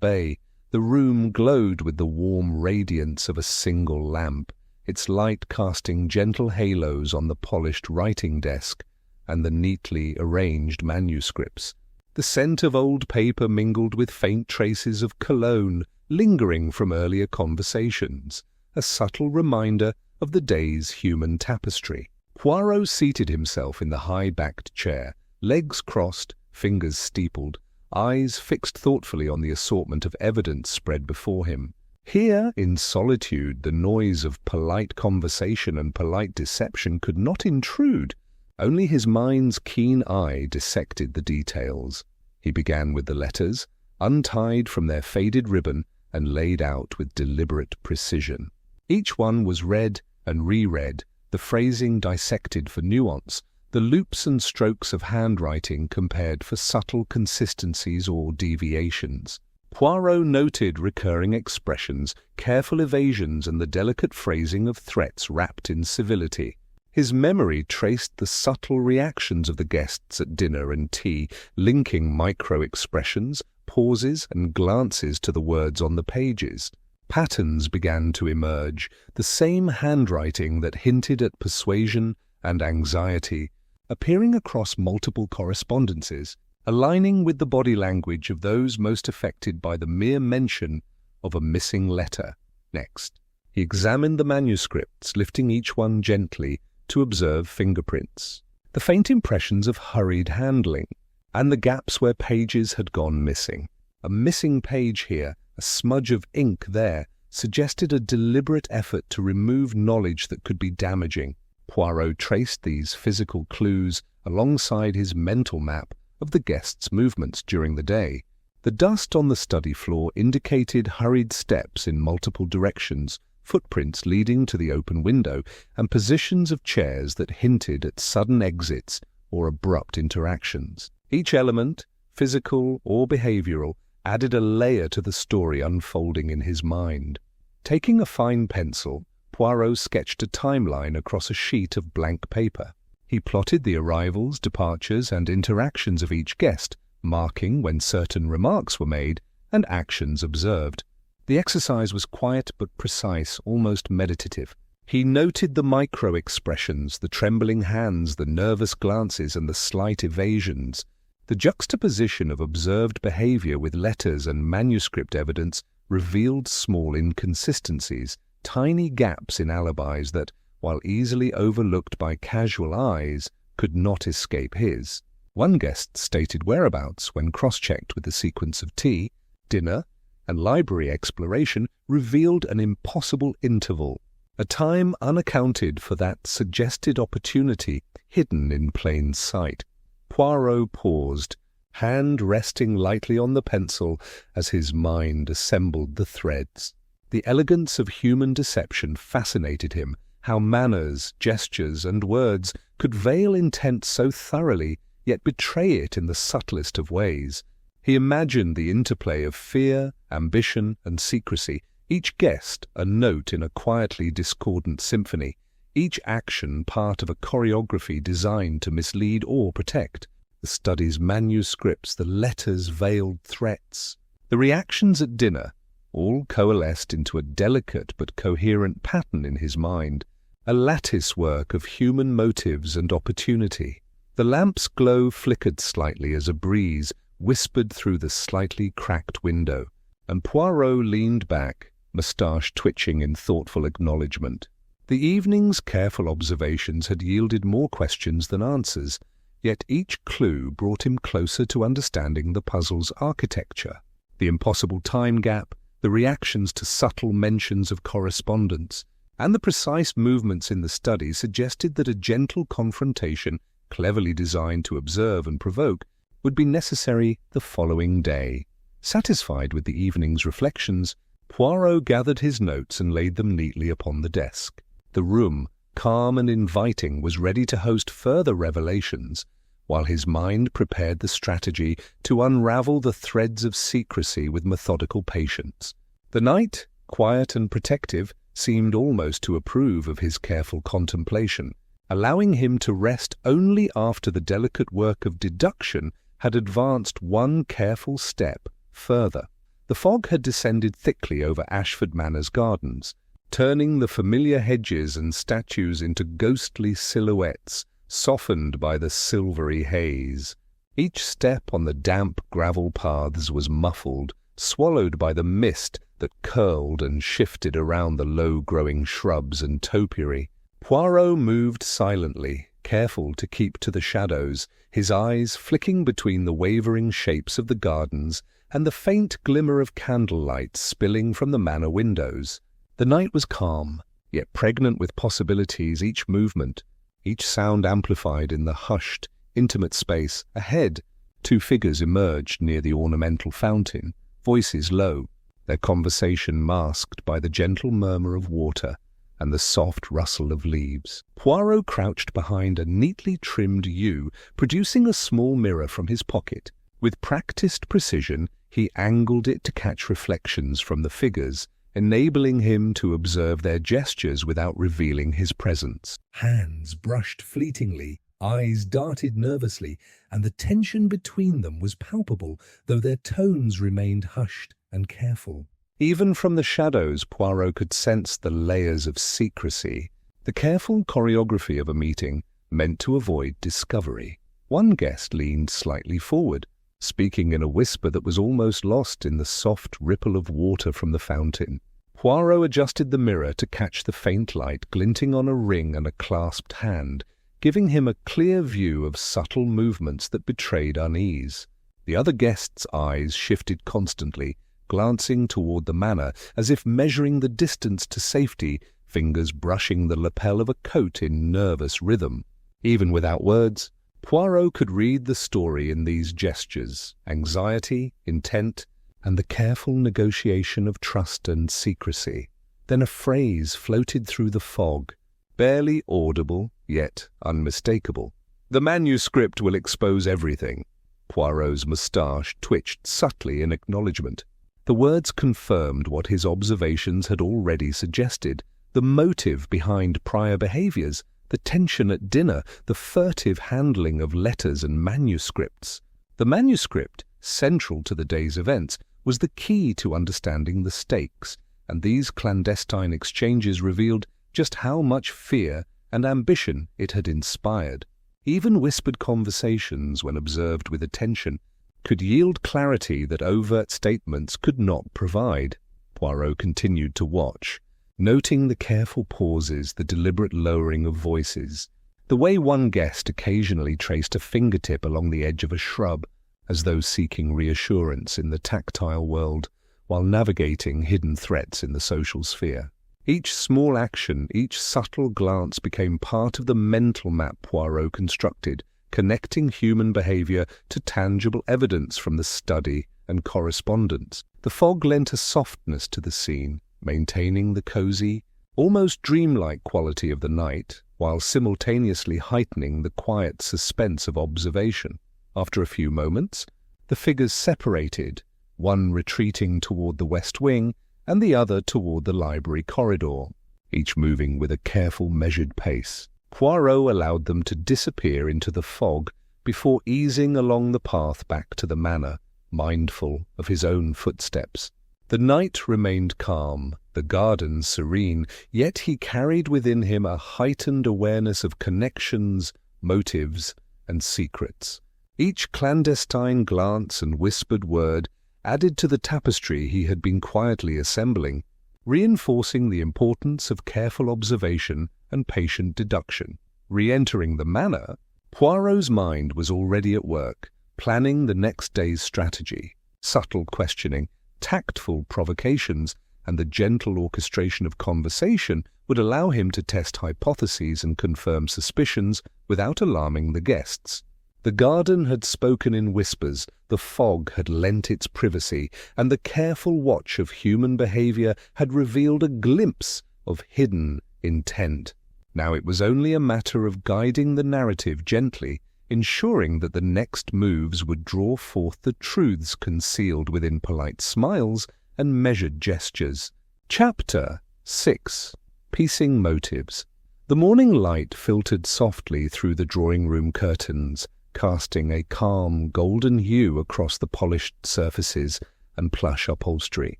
bay, the room glowed with the warm radiance of a single lamp, its light casting gentle halos on the polished writing desk and the neatly arranged manuscripts. The scent of old paper mingled with faint traces of cologne lingering from earlier conversations, a subtle reminder of the day's human tapestry. Poirot seated himself in the high-backed chair, legs crossed, fingers steepled, eyes fixed thoughtfully on the assortment of evidence spread before him. Here, in solitude, the noise of polite conversation and polite deception could not intrude. Only his mind's keen eye dissected the details. He began with the letters, untied from their faded ribbon and laid out with deliberate precision. Each one was read and reread, the phrasing dissected for nuance, the loops and strokes of handwriting compared for subtle consistencies or deviations. Poirot noted recurring expressions, careful evasions, and the delicate phrasing of threats wrapped in civility. His memory traced the subtle reactions of the guests at dinner and tea, linking micro-expressions, pauses, and glances to the words on the pages. Patterns began to emerge, the same handwriting that hinted at persuasion and anxiety, appearing across multiple correspondences, aligning with the body language of those most affected by the mere mention of a missing letter. Next, he examined the manuscripts, lifting each one gently to observe fingerprints, the faint impressions of hurried handling, and the gaps where pages had gone missing. A missing page here, a smudge of ink there, suggested a deliberate effort to remove knowledge that could be damaging. Poirot traced these physical clues alongside his mental map of the guests' movements during the day. The dust on the study floor indicated hurried steps in multiple directions, footprints leading to the open window, and positions of chairs that hinted at sudden exits or abrupt interactions. Each element, physical or behavioral, added a layer to the story unfolding in his mind. Taking a fine pencil, Poirot sketched a timeline across a sheet of blank paper. He plotted the arrivals, departures, and interactions of each guest, marking when certain remarks were made and actions observed. The exercise was quiet but precise, almost meditative. He noted the micro-expressions, the trembling hands, the nervous glances, and the slight evasions. The juxtaposition of observed behavior with letters and manuscript evidence revealed small inconsistencies, tiny gaps in alibis that, while easily overlooked by casual eyes, could not escape his. One guest's stated whereabouts, when cross-checked with the sequence of tea, dinner, and library exploration, revealed an impossible interval, a time unaccounted for that suggested opportunity hidden in plain sight. Poirot paused, hand resting lightly on the pencil as his mind assembled the threads. The elegance of human deception fascinated him, how manners, gestures, and words could veil intent so thoroughly, yet betray it in the subtlest of ways. He imagined the interplay of fear, ambition, and secrecy, each guest a note in a quietly discordant symphony, each action part of a choreography designed to mislead or protect. The study's manuscripts, the letters' veiled threats, the reactions at dinner, all coalesced into a delicate but coherent pattern in his mind, a lattice work of human motives and opportunity. The lamp's glow flickered slightly as a breeze whispered through the slightly cracked window, and Poirot leaned back, moustache twitching in thoughtful acknowledgement. The evening's careful observations had yielded more questions than answers, yet each clue brought him closer to understanding the puzzle's architecture. The impossible time gap, the reactions to subtle mentions of correspondence, and the precise movements in the study suggested that a gentle confrontation, cleverly designed to observe and provoke, would be necessary the following day. Satisfied with the evening's reflections, Poirot gathered his notes and laid them neatly upon the desk. The room, calm and inviting, was ready to host further revelations, while his mind prepared the strategy to unravel the threads of secrecy with methodical patience. The night, quiet and protective, seemed almost to approve of his careful contemplation, allowing him to rest only after the delicate work of deduction had advanced one careful step further. The fog had descended thickly over Ashford Manor's gardens, turning the familiar hedges and statues into ghostly silhouettes, softened by the silvery haze. Each step on the damp gravel paths was muffled, swallowed by the mist that curled and shifted around the low-growing shrubs and topiary. Poirot moved silently, careful to keep to the shadows, his eyes flicking between the wavering shapes of the gardens and the faint glimmer of candlelight spilling from the manor windows. The night was calm, yet pregnant with possibilities. Each movement, each sound amplified in the hushed, intimate space. Ahead, two figures emerged near the ornamental fountain, voices low, their conversation masked by the gentle murmur of water and the soft rustle of leaves. Poirot crouched behind a neatly trimmed yew, producing a small mirror from his pocket. With practiced precision, he angled it to catch reflections from the figures, enabling him to observe their gestures without revealing his presence. Hands brushed fleetingly, eyes darted nervously, and the tension between them was palpable, though their tones remained hushed and careful. Even from the shadows, Poirot could sense the layers of secrecy, the careful choreography of a meeting meant to avoid discovery. One guest leaned slightly forward, speaking in a whisper that was almost lost in the soft ripple of water from the fountain. Poirot adjusted the mirror to catch the faint light glinting on a ring and a clasped hand, giving him a clear view of subtle movements that betrayed unease. The other guest's eyes shifted constantly, glancing toward the manor as if measuring the distance to safety, fingers brushing the lapel of a coat in nervous rhythm. Even without words, Poirot could read the story in these gestures: anxiety, intent, and the careful negotiation of trust and secrecy. Then a phrase floated through the fog, barely audible, yet unmistakable. "The manuscript will expose everything." Poirot's moustache twitched subtly in acknowledgement. The words confirmed what his observations had already suggested: the motive behind prior behaviors, the tension at dinner, the furtive handling of letters and manuscripts. The manuscript, central to the day's events, was the key to understanding the stakes, and these clandestine exchanges revealed just how much fear and ambition it had inspired. Even whispered conversations, when observed with attention, could yield clarity that overt statements could not provide. Poirot continued to watch, noting the careful pauses, the deliberate lowering of voices, the way one guest occasionally traced a fingertip along the edge of a shrub, as though seeking reassurance in the tactile world while navigating hidden threats in the social sphere. Each small action, each subtle glance became part of the mental map Poirot constructed, connecting human behavior to tangible evidence from the study and correspondence. The fog lent a softness to the scene, maintaining the cozy, almost dreamlike quality of the night, while simultaneously heightening the quiet suspense of observation. After a few moments, the figures separated, one retreating toward the west wing and the other toward the library corridor, each moving with a careful, measured pace. Poirot allowed them to disappear into the fog before easing along the path back to the manor, mindful of his own footsteps. The night remained calm, the gardens serene, yet he carried within him a heightened awareness of connections, motives, and secrets. Each clandestine glance and whispered word added to the tapestry he had been quietly assembling, reinforcing the importance of careful observation and patient deduction. Re-entering the manor, Poirot's mind was already at work, planning the next day's strategy. Subtle questioning, tactful provocations, and the gentle orchestration of conversation would allow him to test hypotheses and confirm suspicions without alarming the guests. The garden had spoken in whispers, the fog had lent its privacy, and the careful watch of human behaviour had revealed a glimpse of hidden intent. Now it was only a matter of guiding the narrative gently, ensuring that the next moves would draw forth the truths concealed within polite smiles and measured gestures. Chapter 6. Piecing Motives. The morning light filtered softly through the drawing-room curtains, casting a calm golden hue across the polished surfaces and plush upholstery.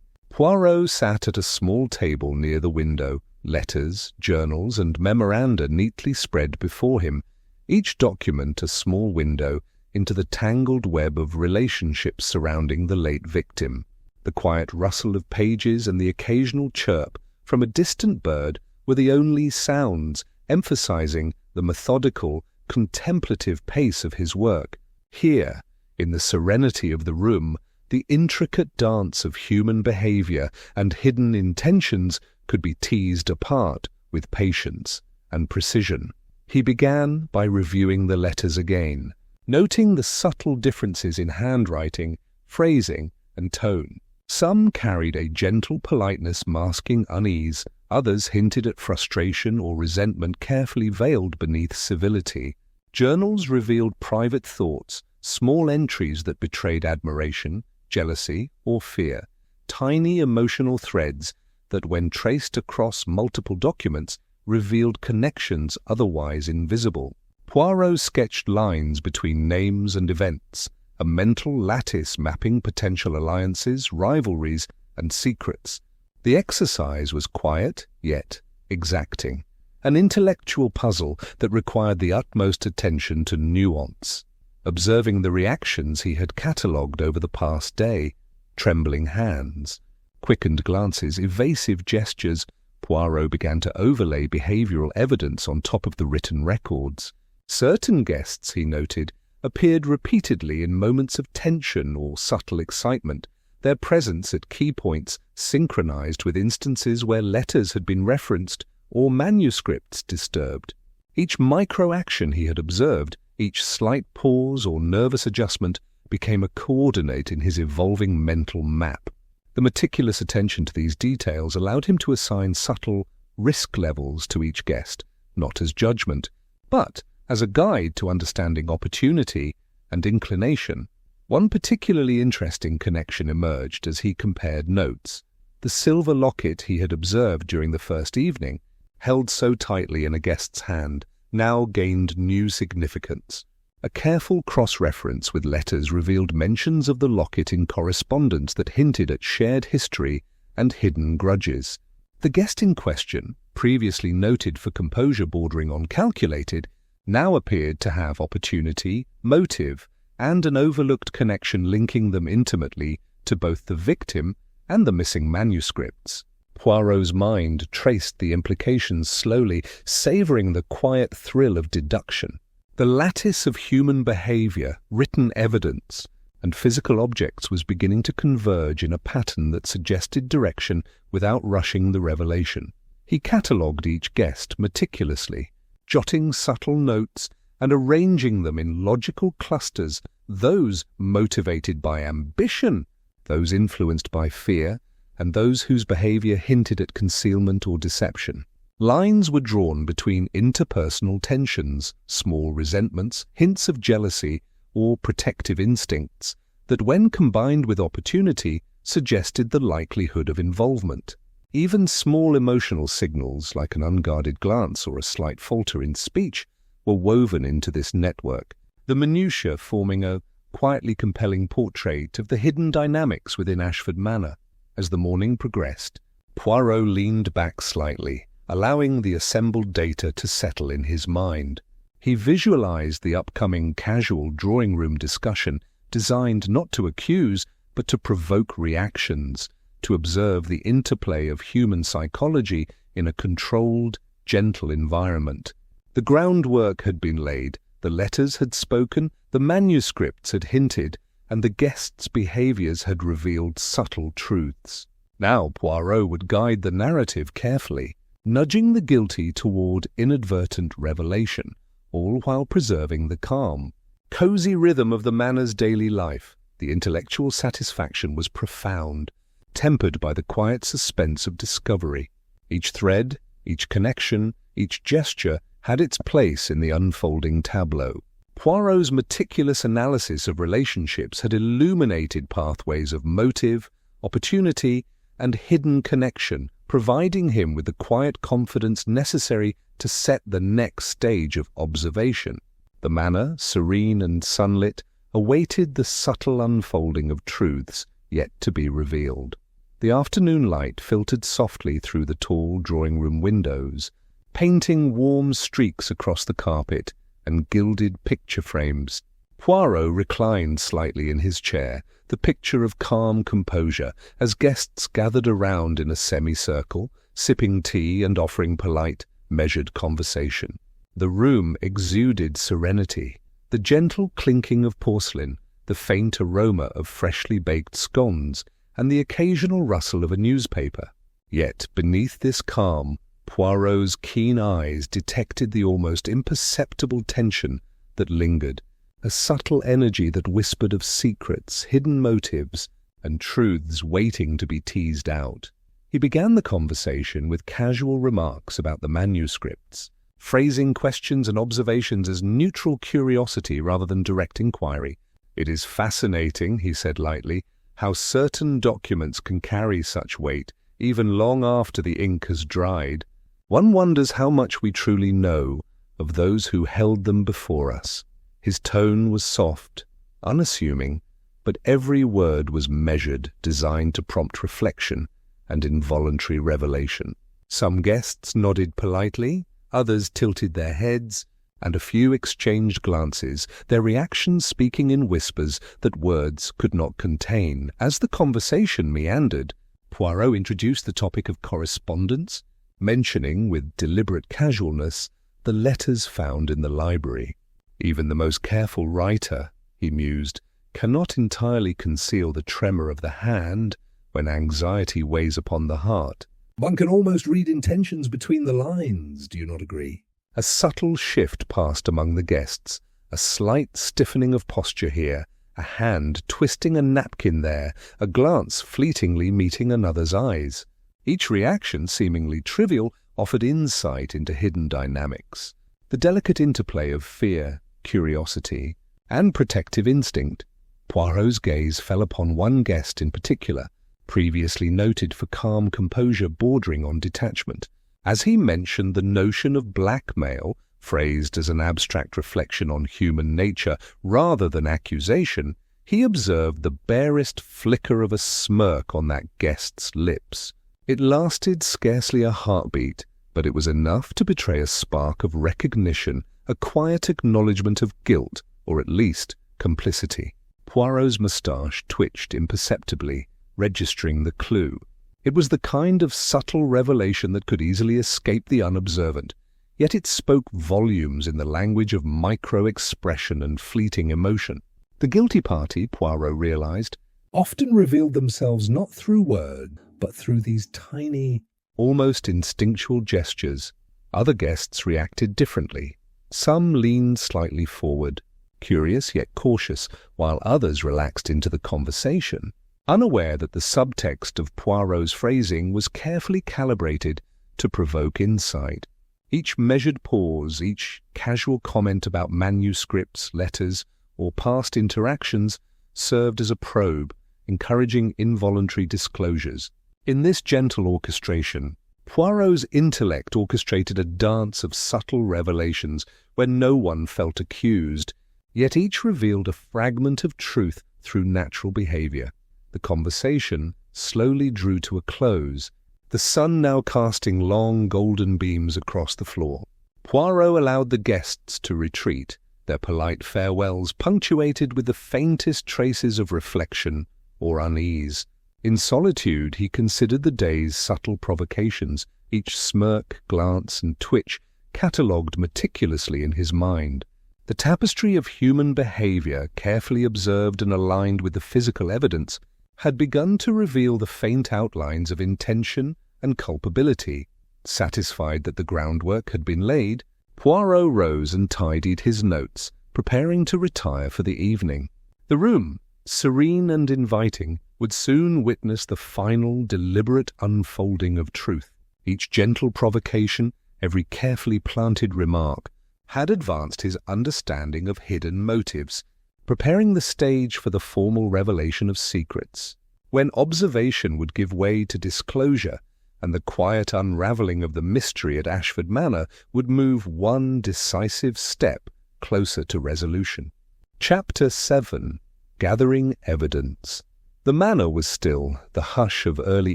Poirot sat at a small table near the window, letters, journals, and memoranda neatly spread before him, each document a small window into the tangled web of relationships surrounding the late victim. The quiet rustle of pages and the occasional chirp from a distant bird were the only sounds, emphasizing the methodical, contemplative pace of his work. Here, in the serenity of the room, the intricate dance of human behavior and hidden intentions could be teased apart with patience and precision. He began by reviewing the letters again, noting the subtle differences in handwriting, phrasing, and tone. Some carried a gentle politeness masking unease, others hinted at frustration or resentment carefully veiled beneath civility. Journals revealed private thoughts, small entries that betrayed admiration, jealousy, or fear, tiny emotional threads that, when traced across multiple documents, revealed connections otherwise invisible. Poirot sketched lines between names and events, a mental lattice mapping potential alliances, rivalries, and secrets. The exercise was quiet, yet exacting, an intellectual puzzle that required the utmost attention to nuance. Observing the reactions he had catalogued over the past day, trembling hands, quickened glances, evasive gestures, Poirot began to overlay behavioral evidence on top of the written records. Certain guests, he noted, appeared repeatedly in moments of tension or subtle excitement, their presence at key points synchronized with instances where letters had been referenced or manuscripts disturbed. Each micro-action he had observed, each slight pause or nervous adjustment, became a coordinate in his evolving mental map. The meticulous attention to these details allowed him to assign subtle risk levels to each guest, not as judgment, but as a guide to understanding opportunity and inclination. One particularly interesting connection emerged as he compared notes. The silver locket he had observed during the first evening, held so tightly in a guest's hand, now gained new significance. A careful cross-reference with letters revealed mentions of the locket in correspondence that hinted at shared history and hidden grudges. The guest in question, previously noted for composure bordering on calculated, now appeared to have opportunity, motive, and an overlooked connection linking them intimately to both the victim and the missing manuscripts. Poirot's mind traced the implications slowly, savouring the quiet thrill of deduction. The lattice of human behaviour, written evidence, and physical objects was beginning to converge in a pattern that suggested direction without rushing the revelation. He catalogued each guest meticulously, jotting subtle notes and arranging them in logical clusters, those motivated by ambition, those influenced by fear, and those whose behaviour hinted at concealment or deception. Lines were drawn between interpersonal tensions, small resentments, hints of jealousy, or protective instincts that, when combined with opportunity, suggested the likelihood of involvement. Even small emotional signals, like an unguarded glance or a slight falter in speech, were woven into this network, the minutiae forming a quietly compelling portrait of the hidden dynamics within Ashford Manor. As the morning progressed, Poirot leaned back slightly, allowing the assembled data to settle in his mind. He visualized the upcoming casual drawing-room discussion, designed not to accuse, but to provoke reactions, to observe the interplay of human psychology in a controlled, gentle environment. The groundwork had been laid, the letters had spoken, the manuscripts had hinted, and the guests' behaviours had revealed subtle truths. Now Poirot would guide the narrative carefully, nudging the guilty toward inadvertent revelation, all while preserving the calm. cozy rhythm of the manner's daily life, the intellectual satisfaction was profound, tempered by the quiet suspense of discovery. Each thread, each connection, each gesture had its place in the unfolding tableau. Poirot's meticulous analysis of relationships had illuminated pathways of motive, opportunity, and hidden connection, providing him with the quiet confidence necessary to set the next stage of observation. The manor, serene and sunlit, awaited the subtle unfolding of truths yet to be revealed. The afternoon light filtered softly through the tall drawing-room windows, painting warm streaks across the carpet and gilded picture frames. Poirot reclined slightly in his chair, the picture of calm composure, as guests gathered around in a semicircle, sipping tea and offering polite, measured conversation. The room exuded serenity, the gentle clinking of porcelain, the faint aroma of freshly baked scones, and the occasional rustle of a newspaper. Yet beneath this calm, Poirot's keen eyes detected the almost imperceptible tension that lingered, a subtle energy that whispered of secrets, hidden motives, and truths waiting to be teased out. He began the conversation with casual remarks about the manuscripts, phrasing questions and observations as neutral curiosity rather than direct inquiry. "It is fascinating," he said lightly, "how certain documents can carry such weight, even long after the ink has dried. One wonders how much we truly know of those who held them before us." His tone was soft, unassuming, but every word was measured, designed to prompt reflection and involuntary revelation. Some guests nodded politely, others tilted their heads, and a few exchanged glances, their reactions speaking in whispers that words could not contain. As the conversation meandered, Poirot introduced the topic of correspondence, mentioning with deliberate casualness the letters found in the library. Even the most careful writer, he mused, cannot entirely conceal the tremor of the hand when anxiety weighs upon the heart. "One can almost read intentions between the lines, do you not agree?" A subtle shift passed among the guests, a slight stiffening of posture here, a hand twisting a napkin there, a glance fleetingly meeting another's eyes. Each reaction, seemingly trivial, offered insight into hidden dynamics, the delicate interplay of fear, curiosity, and protective instinct. Poirot's gaze fell upon one guest in particular, previously noted for calm composure bordering on detachment. As he mentioned the notion of blackmail, phrased as an abstract reflection on human nature rather than accusation, he observed the barest flicker of a smirk on that guest's lips. It lasted scarcely a heartbeat, but it was enough to betray a spark of recognition, a quiet acknowledgement of guilt, or at least complicity. Poirot's moustache twitched imperceptibly, registering the clue. It was the kind of subtle revelation that could easily escape the unobservant, yet it spoke volumes in the language of micro-expression and fleeting emotion. The guilty party, Poirot realized, often revealed themselves not through word, but through these tiny, almost instinctual gestures. Other guests reacted differently. Some leaned slightly forward, curious yet cautious, while others relaxed into the conversation, unaware that the subtext of Poirot's phrasing was carefully calibrated to provoke insight. Each measured pause, each casual comment about manuscripts, letters, or past interactions served as a probe, encouraging involuntary disclosures. In this gentle orchestration, Poirot's intellect orchestrated a dance of subtle revelations where no one felt accused, yet each revealed a fragment of truth through natural behavior. The conversation slowly drew to a close, the sun now casting long golden beams across the floor. Poirot allowed the guests to retreat, their polite farewells punctuated with the faintest traces of reflection or unease. In solitude he considered the day's subtle provocations, each smirk, glance, and twitch catalogued meticulously in his mind. The tapestry of human behavior, carefully observed and aligned with the physical evidence, had begun to reveal the faint outlines of intention and culpability. Satisfied that the groundwork had been laid, Poirot rose and tidied his notes, preparing to retire for the evening. The room, serene and inviting, would soon witness the final, deliberate unfolding of truth. Each gentle provocation, every carefully planted remark, had advanced his understanding of hidden motives, preparing the stage for the formal revelation of secrets. When observation would give way to disclosure, and the quiet unravelling of the mystery at Ashford Manor would move one decisive step closer to resolution. Chapter 7. Gathering Evidence. The manor was still, the hush of early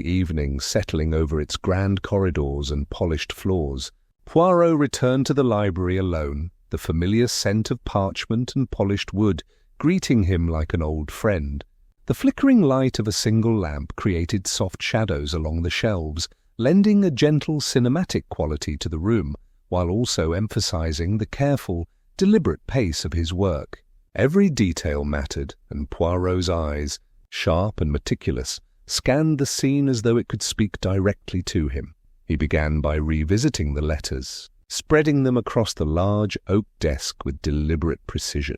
evening settling over its grand corridors and polished floors. Poirot returned to the library alone, the familiar scent of parchment and polished wood greeting him like an old friend. The flickering light of a single lamp created soft shadows along the shelves, lending a gentle cinematic quality to the room, while also emphasizing the careful, deliberate pace of his work. Every detail mattered, and Poirot's eyes, sharp and meticulous, scanned the scene as though it could speak directly to him. He began by revisiting the letters, spreading them across the large oak desk with deliberate precision.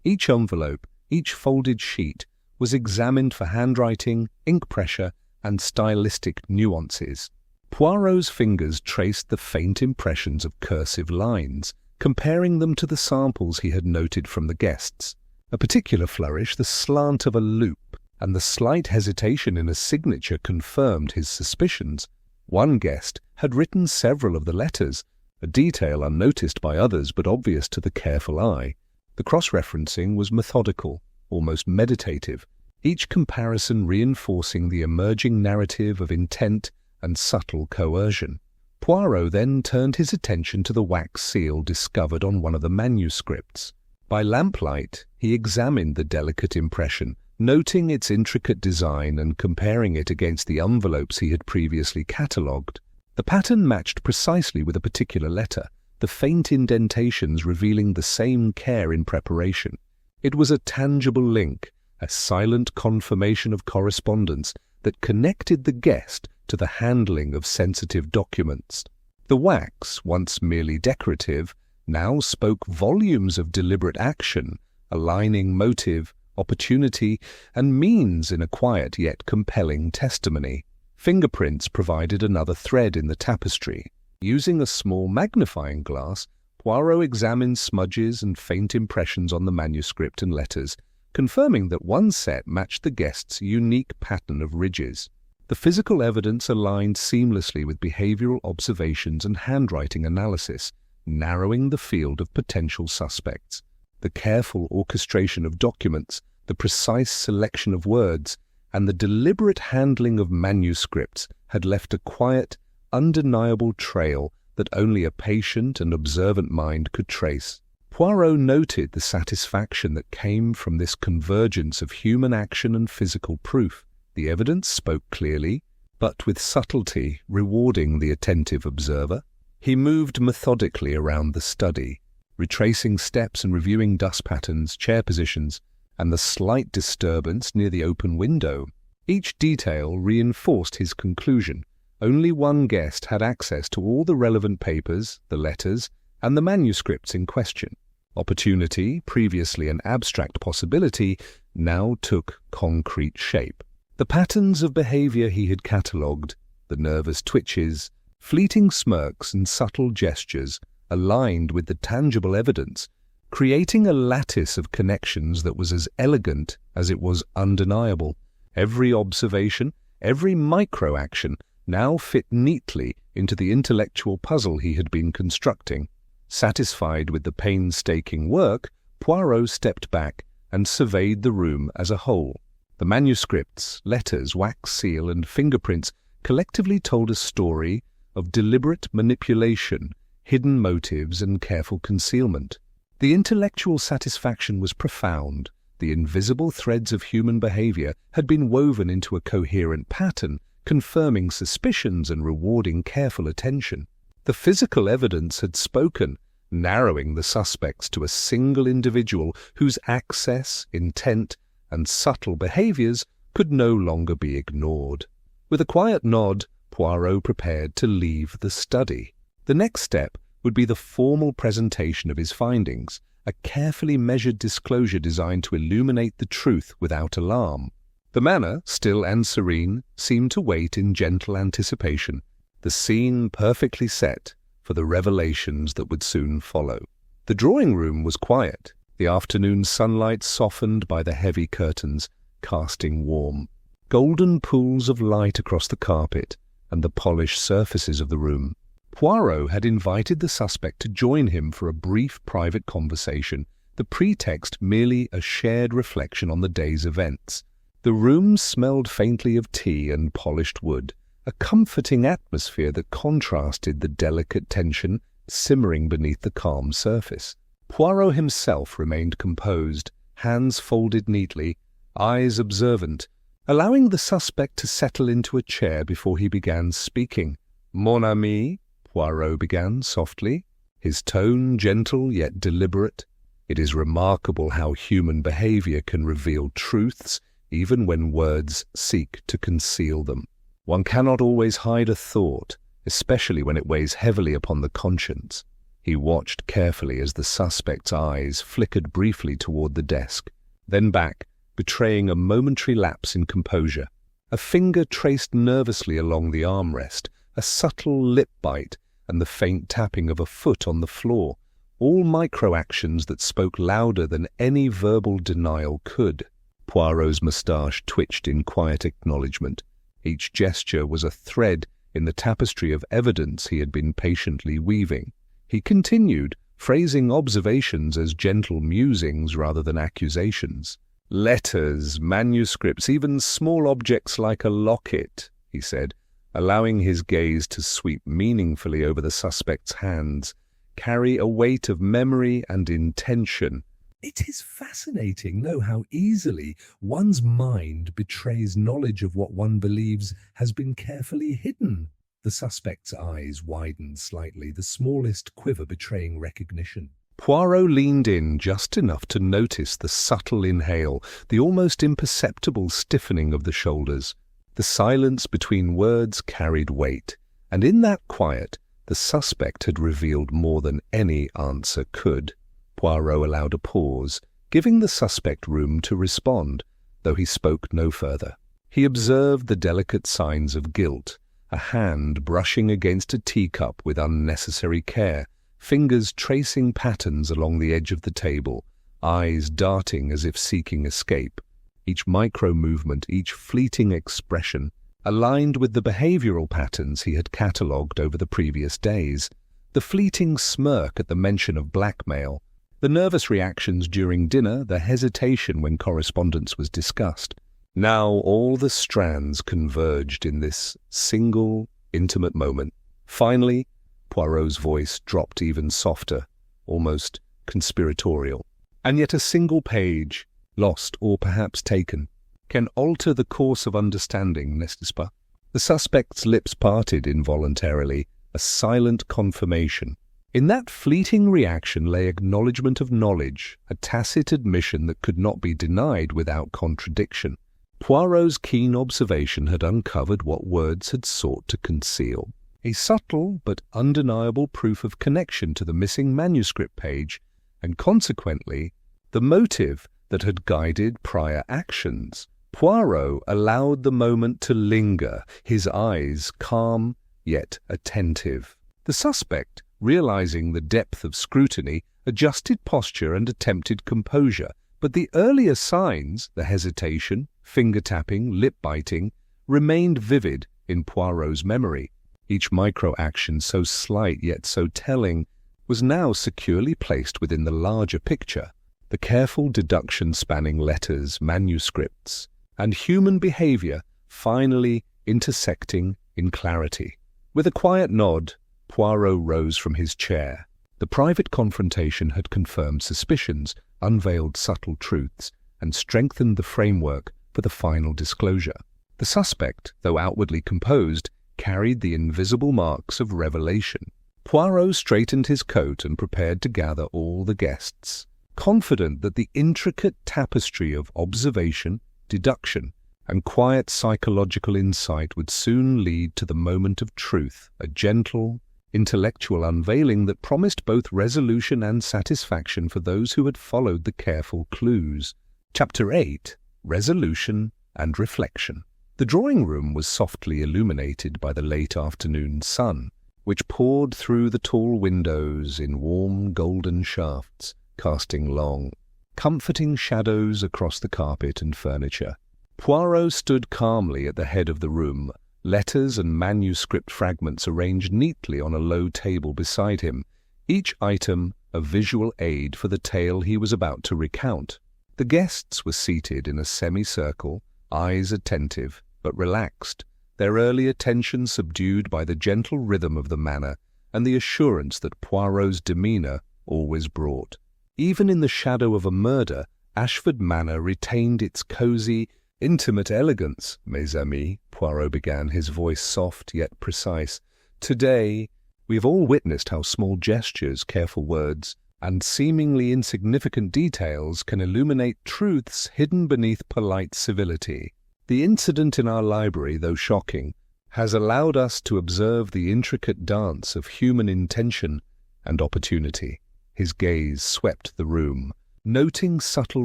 Each envelope, each folded sheet, was examined for handwriting, ink pressure, and stylistic nuances. Poirot's fingers traced the faint impressions of cursive lines, comparing them to the samples he had noted from the guests. A particular flourish, the slant of a loop, and the slight hesitation in a signature confirmed his suspicions. One guest had written several of the letters, a detail unnoticed by others but obvious to the careful eye. The cross-referencing was methodical, almost meditative, each comparison reinforcing the emerging narrative of intent and subtle coercion. Poirot then turned his attention to the wax seal discovered on one of the manuscripts. By lamplight, he examined the delicate impression, noting its intricate design and comparing it against the envelopes he had previously catalogued. The pattern matched precisely with a particular letter, the faint indentations revealing the same care in preparation. It was a tangible link, a silent confirmation of correspondence that connected the guest to the handling of sensitive documents. The wax, once merely decorative, now spoke volumes of deliberate action, aligning motive, opportunity, and means in a quiet yet compelling testimony. Fingerprints provided another thread in the tapestry. Using a small magnifying glass, Poirot examined smudges and faint impressions on the manuscript and letters, confirming that one set matched the guest's unique pattern of ridges. The physical evidence aligned seamlessly with behavioral observations and handwriting analysis, narrowing the field of potential suspects. The careful orchestration of documents, the precise selection of words, and the deliberate handling of manuscripts had left a quiet, undeniable trail that only a patient and observant mind could trace. Poirot noted the satisfaction that came from this convergence of human action and physical proof. The evidence spoke clearly, but with subtlety, rewarding the attentive observer. He moved methodically around the study, retracing steps and reviewing dust patterns, chair positions, and the slight disturbance near the open window. Each detail reinforced his conclusion. Only one guest had access to all the relevant papers, the letters, and the manuscripts in question. Opportunity, previously an abstract possibility, now took concrete shape. The patterns of behavior he had catalogued, the nervous twitches, fleeting smirks and subtle gestures, aligned with the tangible evidence, creating a lattice of connections that was as elegant as it was undeniable. Every observation, every micro-action, now fit neatly into the intellectual puzzle he had been constructing. Satisfied with the painstaking work, Poirot stepped back and surveyed the room as a whole. The manuscripts, letters, wax seal, and fingerprints collectively told a story of deliberate manipulation, hidden motives, and careful concealment. The intellectual satisfaction was profound. The invisible threads of human behavior had been woven into a coherent pattern, confirming suspicions and rewarding careful attention. The physical evidence had spoken, narrowing the suspects to a single individual whose access, intent, and subtle behaviors could no longer be ignored. With a quiet nod, Poirot prepared to leave the study. The next step would be the formal presentation of his findings, a carefully measured disclosure designed to illuminate the truth without alarm. The manner, still and serene, seemed to wait in gentle anticipation, the scene perfectly set for the revelations that would soon follow. The drawing-room was quiet, the afternoon sunlight softened by the heavy curtains, casting warm, golden pools of light across the carpet and the polished surfaces of the room. Poirot had invited the suspect to join him for a brief private conversation, the pretext merely a shared reflection on the day's events. The room smelled faintly of tea and polished wood, a comforting atmosphere that contrasted the delicate tension simmering beneath the calm surface. Poirot himself remained composed, hands folded neatly, eyes observant, allowing the suspect to settle into a chair before he began speaking. "Mon ami," Poirot began softly, his tone gentle yet deliberate. "It is remarkable how human behavior can reveal truths even when words seek to conceal them. One cannot always hide a thought, especially when it weighs heavily upon the conscience." He watched carefully as the suspect's eyes flickered briefly toward the desk, then back, betraying a momentary lapse in composure. A finger traced nervously along the armrest, a subtle lip bite, and the faint tapping of a foot on the floor, all micro-actions that spoke louder than any verbal denial could. Poirot's moustache twitched in quiet acknowledgement. Each gesture was a thread in the tapestry of evidence he had been patiently weaving. He continued, phrasing observations as gentle musings rather than accusations. "Letters, manuscripts, even small objects like a locket," he said, allowing his gaze to sweep meaningfully over the suspect's hands, "carry a weight of memory and intention." "It is fascinating, though, how easily one's mind betrays knowledge of what one believes has been carefully hidden." The suspect's eyes widened slightly, the smallest quiver betraying recognition. Poirot leaned in just enough to notice the subtle inhale, the almost imperceptible stiffening of the shoulders. The silence between words carried weight, and in that quiet, the suspect had revealed more than any answer could. Poirot allowed a pause, giving the suspect room to respond, though he spoke no further. He observed the delicate signs of guilt, a hand brushing against a teacup with unnecessary care, fingers tracing patterns along the edge of the table, eyes darting as if seeking escape. Each micro-movement, each fleeting expression, aligned with the behavioral patterns he had catalogued over the previous days. The fleeting smirk at the mention of blackmail, the nervous reactions during dinner, the hesitation when correspondence was discussed. Now all the strands converged in this single, intimate moment. Finally, Poirot's voice dropped even softer, almost conspiratorial. "And yet a single page, lost or perhaps taken, can alter the course of understanding, n'est-ce pas?" The suspect's lips parted involuntarily, a silent confirmation. In that fleeting reaction lay acknowledgement of knowledge, a tacit admission that could not be denied without contradiction. Poirot's keen observation had uncovered what words had sought to conceal. A subtle but undeniable proof of connection to the missing manuscript page, and consequently, the motive that had guided prior actions. Poirot allowed the moment to linger, his eyes calm yet attentive. The suspect, realizing the depth of scrutiny, adjusted posture and attempted composure, but the earlier signs, the hesitation, finger-tapping, lip-biting, remained vivid in Poirot's memory. Each micro-action, so slight yet so telling, was now securely placed within the larger picture, the careful deduction spanning letters, manuscripts, and human behavior finally intersecting in clarity. With a quiet nod, Poirot rose from his chair. The private confrontation had confirmed suspicions, unveiled subtle truths, and strengthened the framework for the final disclosure. The suspect, though outwardly composed, carried the invisible marks of revelation. Poirot straightened his coat and prepared to gather all the guests, confident that the intricate tapestry of observation, deduction, and quiet psychological insight would soon lead to the moment of truth, a gentle, intellectual unveiling that promised both resolution and satisfaction for those who had followed the careful clues. Chapter 8. Resolution and Reflection. The drawing-room was softly illuminated by the late afternoon sun, which poured through the tall windows in warm golden shafts, casting long, comforting shadows across the carpet and furniture. Poirot stood calmly at the head of the room, letters and manuscript fragments arranged neatly on a low table beside him, each item a visual aid for the tale he was about to recount. The guests were seated in a semicircle, eyes attentive but relaxed, their early attention subdued by the gentle rhythm of the manner and the assurance that Poirot's demeanour always brought. Even in the shadow of a murder, Ashford Manor retained its cosy, intimate elegance. Mes amis, Poirot began, his voice soft yet precise. Today, we have all witnessed how small gestures, careful words, and seemingly insignificant details can illuminate truths hidden beneath polite civility. The incident in our library, though shocking, has allowed us to observe the intricate dance of human intention and opportunity. His gaze swept the room, noting subtle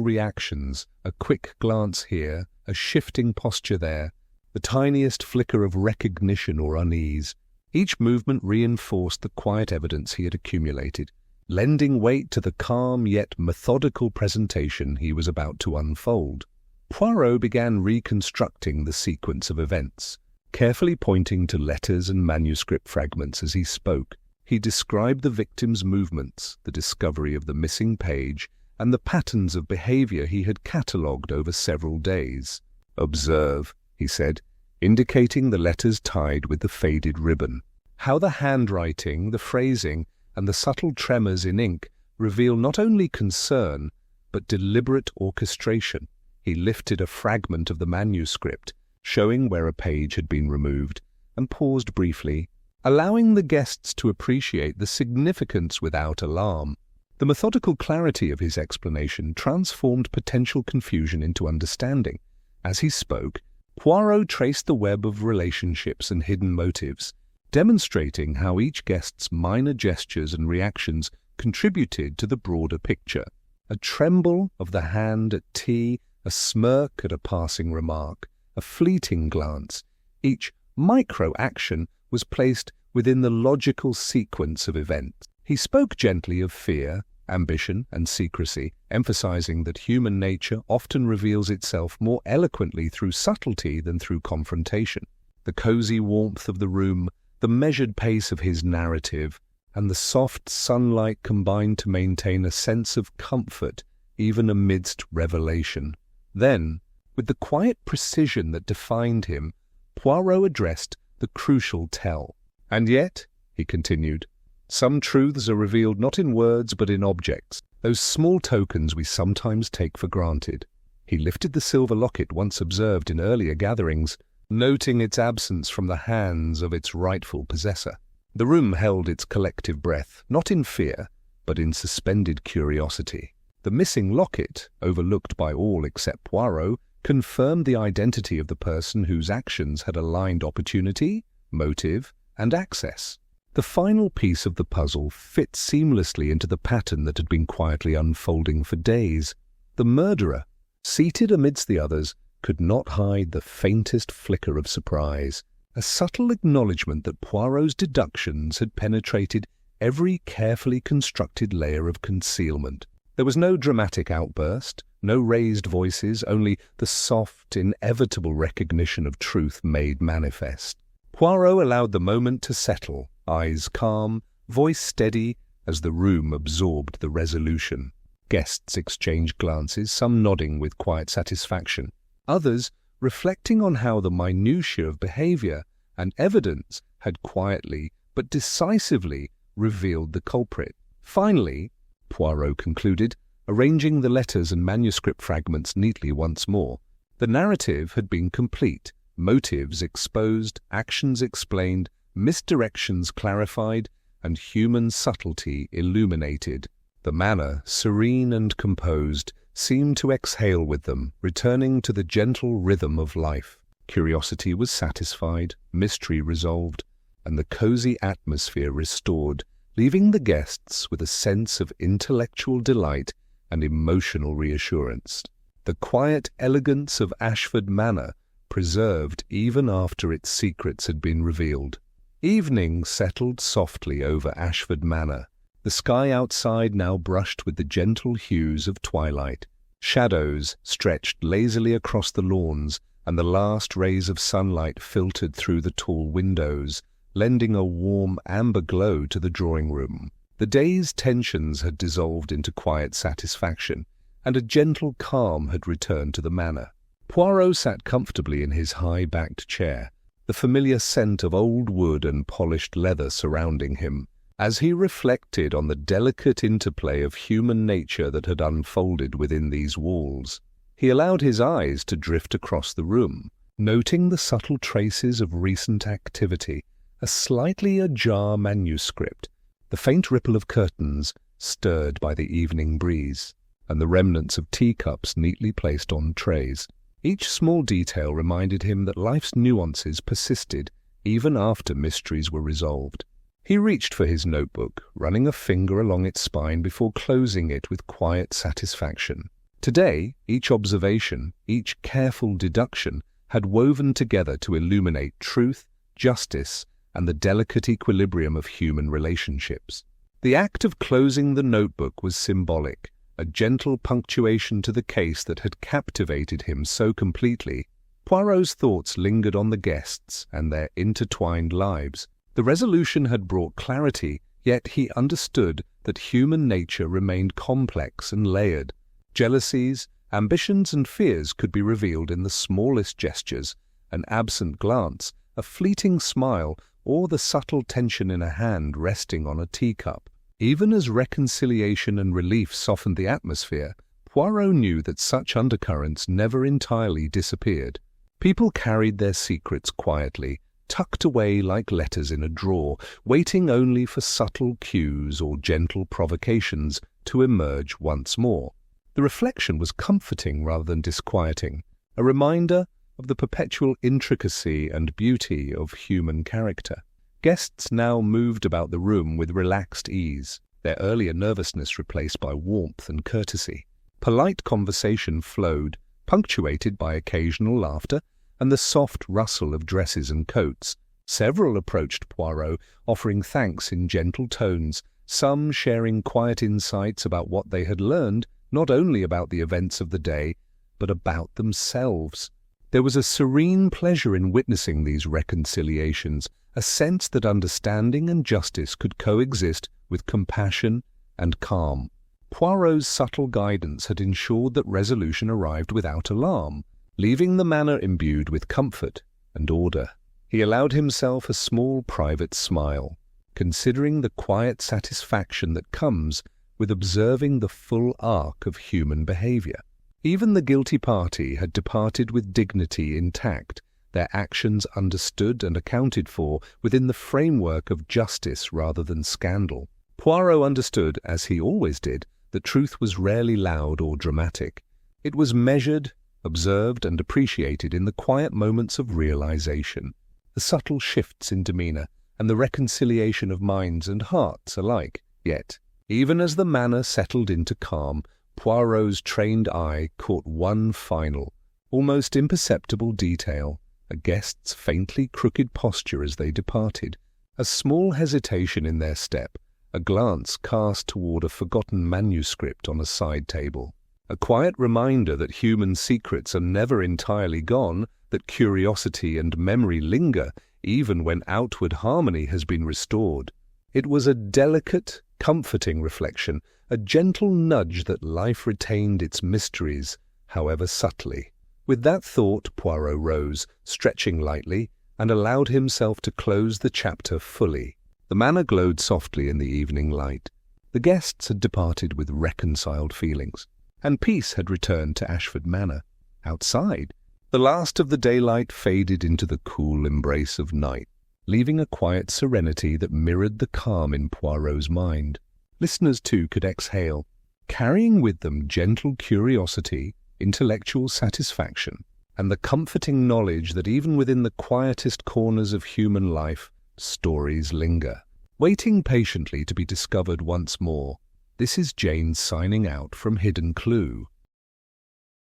reactions, a quick glance here, a shifting posture there, the tiniest flicker of recognition or unease. Each movement reinforced the quiet evidence he had accumulated, lending weight to the calm yet methodical presentation he was about to unfold. Poirot began reconstructing the sequence of events, carefully pointing to letters and manuscript fragments as he spoke. He described the victim's movements, the discovery of the missing page, and the patterns of behavior he had catalogued over several days. "Observe," he said, indicating the letters tied with the faded ribbon, "how the handwriting, the phrasing, and the subtle tremors in ink reveal not only concern, but deliberate orchestration." He lifted a fragment of the manuscript, showing where a page had been removed, and paused briefly, allowing the guests to appreciate the significance without alarm. The methodical clarity of his explanation transformed potential confusion into understanding. As he spoke, Poirot traced the web of relationships and hidden motives, demonstrating how each guest's minor gestures and reactions contributed to the broader picture. A tremble of the hand at tea, a smirk at a passing remark, a fleeting glance, each micro-action was placed within the logical sequence of events. He spoke gently of fear, ambition, and secrecy, emphasizing that human nature often reveals itself more eloquently through subtlety than through confrontation. The cozy warmth of the room, the measured pace of his narrative, and the soft sunlight combined to maintain a sense of comfort even amidst revelation. Then, with the quiet precision that defined him, Poirot addressed the crucial tell. "And yet," he continued, "some truths are revealed not in words but in objects, those small tokens we sometimes take for granted." He lifted the silver locket once observed in earlier gatherings, noting its absence from the hands of its rightful possessor. The room held its collective breath, not in fear, but in suspended curiosity. The missing locket, overlooked by all except Poirot, confirmed the identity of the person whose actions had aligned opportunity, motive, and access. The final piece of the puzzle fit seamlessly into the pattern that had been quietly unfolding for days. The murderer, seated amidst the others, could not hide the faintest flicker of surprise, a subtle acknowledgement that Poirot's deductions had penetrated every carefully constructed layer of concealment. There was no dramatic outburst, no raised voices, only the soft, inevitable recognition of truth made manifest. Poirot allowed the moment to settle, eyes calm, voice steady, as the room absorbed the resolution. Guests exchanged glances, some nodding with quiet satisfaction, others reflecting on how the minutiae of behavior and evidence had quietly but decisively revealed the culprit. Finally, Poirot concluded, arranging the letters and manuscript fragments neatly once more, the narrative had been complete, motives exposed, actions explained, misdirections clarified, and human subtlety illuminated. The manner, serene and composed, seemed to exhale with them, returning to the gentle rhythm of life. Curiosity was satisfied, mystery resolved, and the cozy atmosphere restored, leaving the guests with a sense of intellectual delight and emotional reassurance. The quiet elegance of Ashford Manor preserved even after its secrets had been revealed. Evening settled softly over Ashford Manor, the sky outside now brushed with the gentle hues of twilight. Shadows stretched lazily across the lawns, and the last rays of sunlight filtered through the tall windows, lending a warm amber glow to the drawing-room. The day's tensions had dissolved into quiet satisfaction, and a gentle calm had returned to the manor. Poirot sat comfortably in his high-backed chair, the familiar scent of old wood and polished leather surrounding him. As he reflected on the delicate interplay of human nature that had unfolded within these walls, he allowed his eyes to drift across the room, noting the subtle traces of recent activity, a slightly ajar manuscript, the faint ripple of curtains stirred by the evening breeze, and the remnants of teacups neatly placed on trays. Each small detail reminded him that life's nuances persisted even after mysteries were resolved. He reached for his notebook, running a finger along its spine before closing it with quiet satisfaction. Today, each observation, each careful deduction, had woven together to illuminate truth, justice, and the delicate equilibrium of human relationships. The act of closing the notebook was symbolic, a gentle punctuation to the case that had captivated him so completely. Poirot's thoughts lingered on the guests and their intertwined lives. The resolution had brought clarity, yet he understood that human nature remained complex and layered. Jealousies, ambitions, and fears could be revealed in the smallest gestures, an absent glance, a fleeting smile, or the subtle tension in a hand resting on a teacup. Even as reconciliation and relief softened the atmosphere, Poirot knew that such undercurrents never entirely disappeared. People carried their secrets quietly, tucked away like letters in a drawer, waiting only for subtle cues or gentle provocations to emerge once more. The reflection was comforting rather than disquieting, a reminder of the perpetual intricacy and beauty of human character. Guests now moved about the room with relaxed ease, their earlier nervousness replaced by warmth and courtesy. Polite conversation flowed, punctuated by occasional laughter and the soft rustle of dresses and coats. Several approached Poirot, offering thanks in gentle tones, some sharing quiet insights about what they had learned, not only about the events of the day, but about themselves. There was a serene pleasure in witnessing these reconciliations, a sense that understanding and justice could coexist with compassion and calm. Poirot's subtle guidance had ensured that resolution arrived without alarm, leaving the manor imbued with comfort and order. He allowed himself a small private smile, considering the quiet satisfaction that comes with observing the full arc of human behavior. Even the guilty party had departed with dignity intact, their actions understood and accounted for within the framework of justice rather than scandal. Poirot understood, as he always did, that truth was rarely loud or dramatic. It was measured, observed, and appreciated in the quiet moments of realization, the subtle shifts in demeanor, and the reconciliation of minds and hearts alike. Yet, even as the manor settled into calm, Poirot's trained eye caught one final, almost imperceptible detail: a guest's faintly crooked posture as they departed, a small hesitation in their step, a glance cast toward a forgotten manuscript on a side table. A quiet reminder that human secrets are never entirely gone, that curiosity and memory linger even when outward harmony has been restored. It was a delicate, comforting reflection, a gentle nudge that life retained its mysteries, however subtly. With that thought, Poirot rose, stretching lightly, and allowed himself to close the chapter fully. The manor glowed softly in the evening light. The guests had departed with reconciled feelings, and peace had returned to Ashford Manor. Outside, the last of the daylight faded into the cool embrace of night, leaving a quiet serenity that mirrored the calm in Poirot's mind. Listeners, too, could exhale, carrying with them gentle curiosity, intellectual satisfaction, and the comforting knowledge that even within the quietest corners of human life, stories linger, waiting patiently to be discovered once more. This is Jane signing out from Hidden Clue.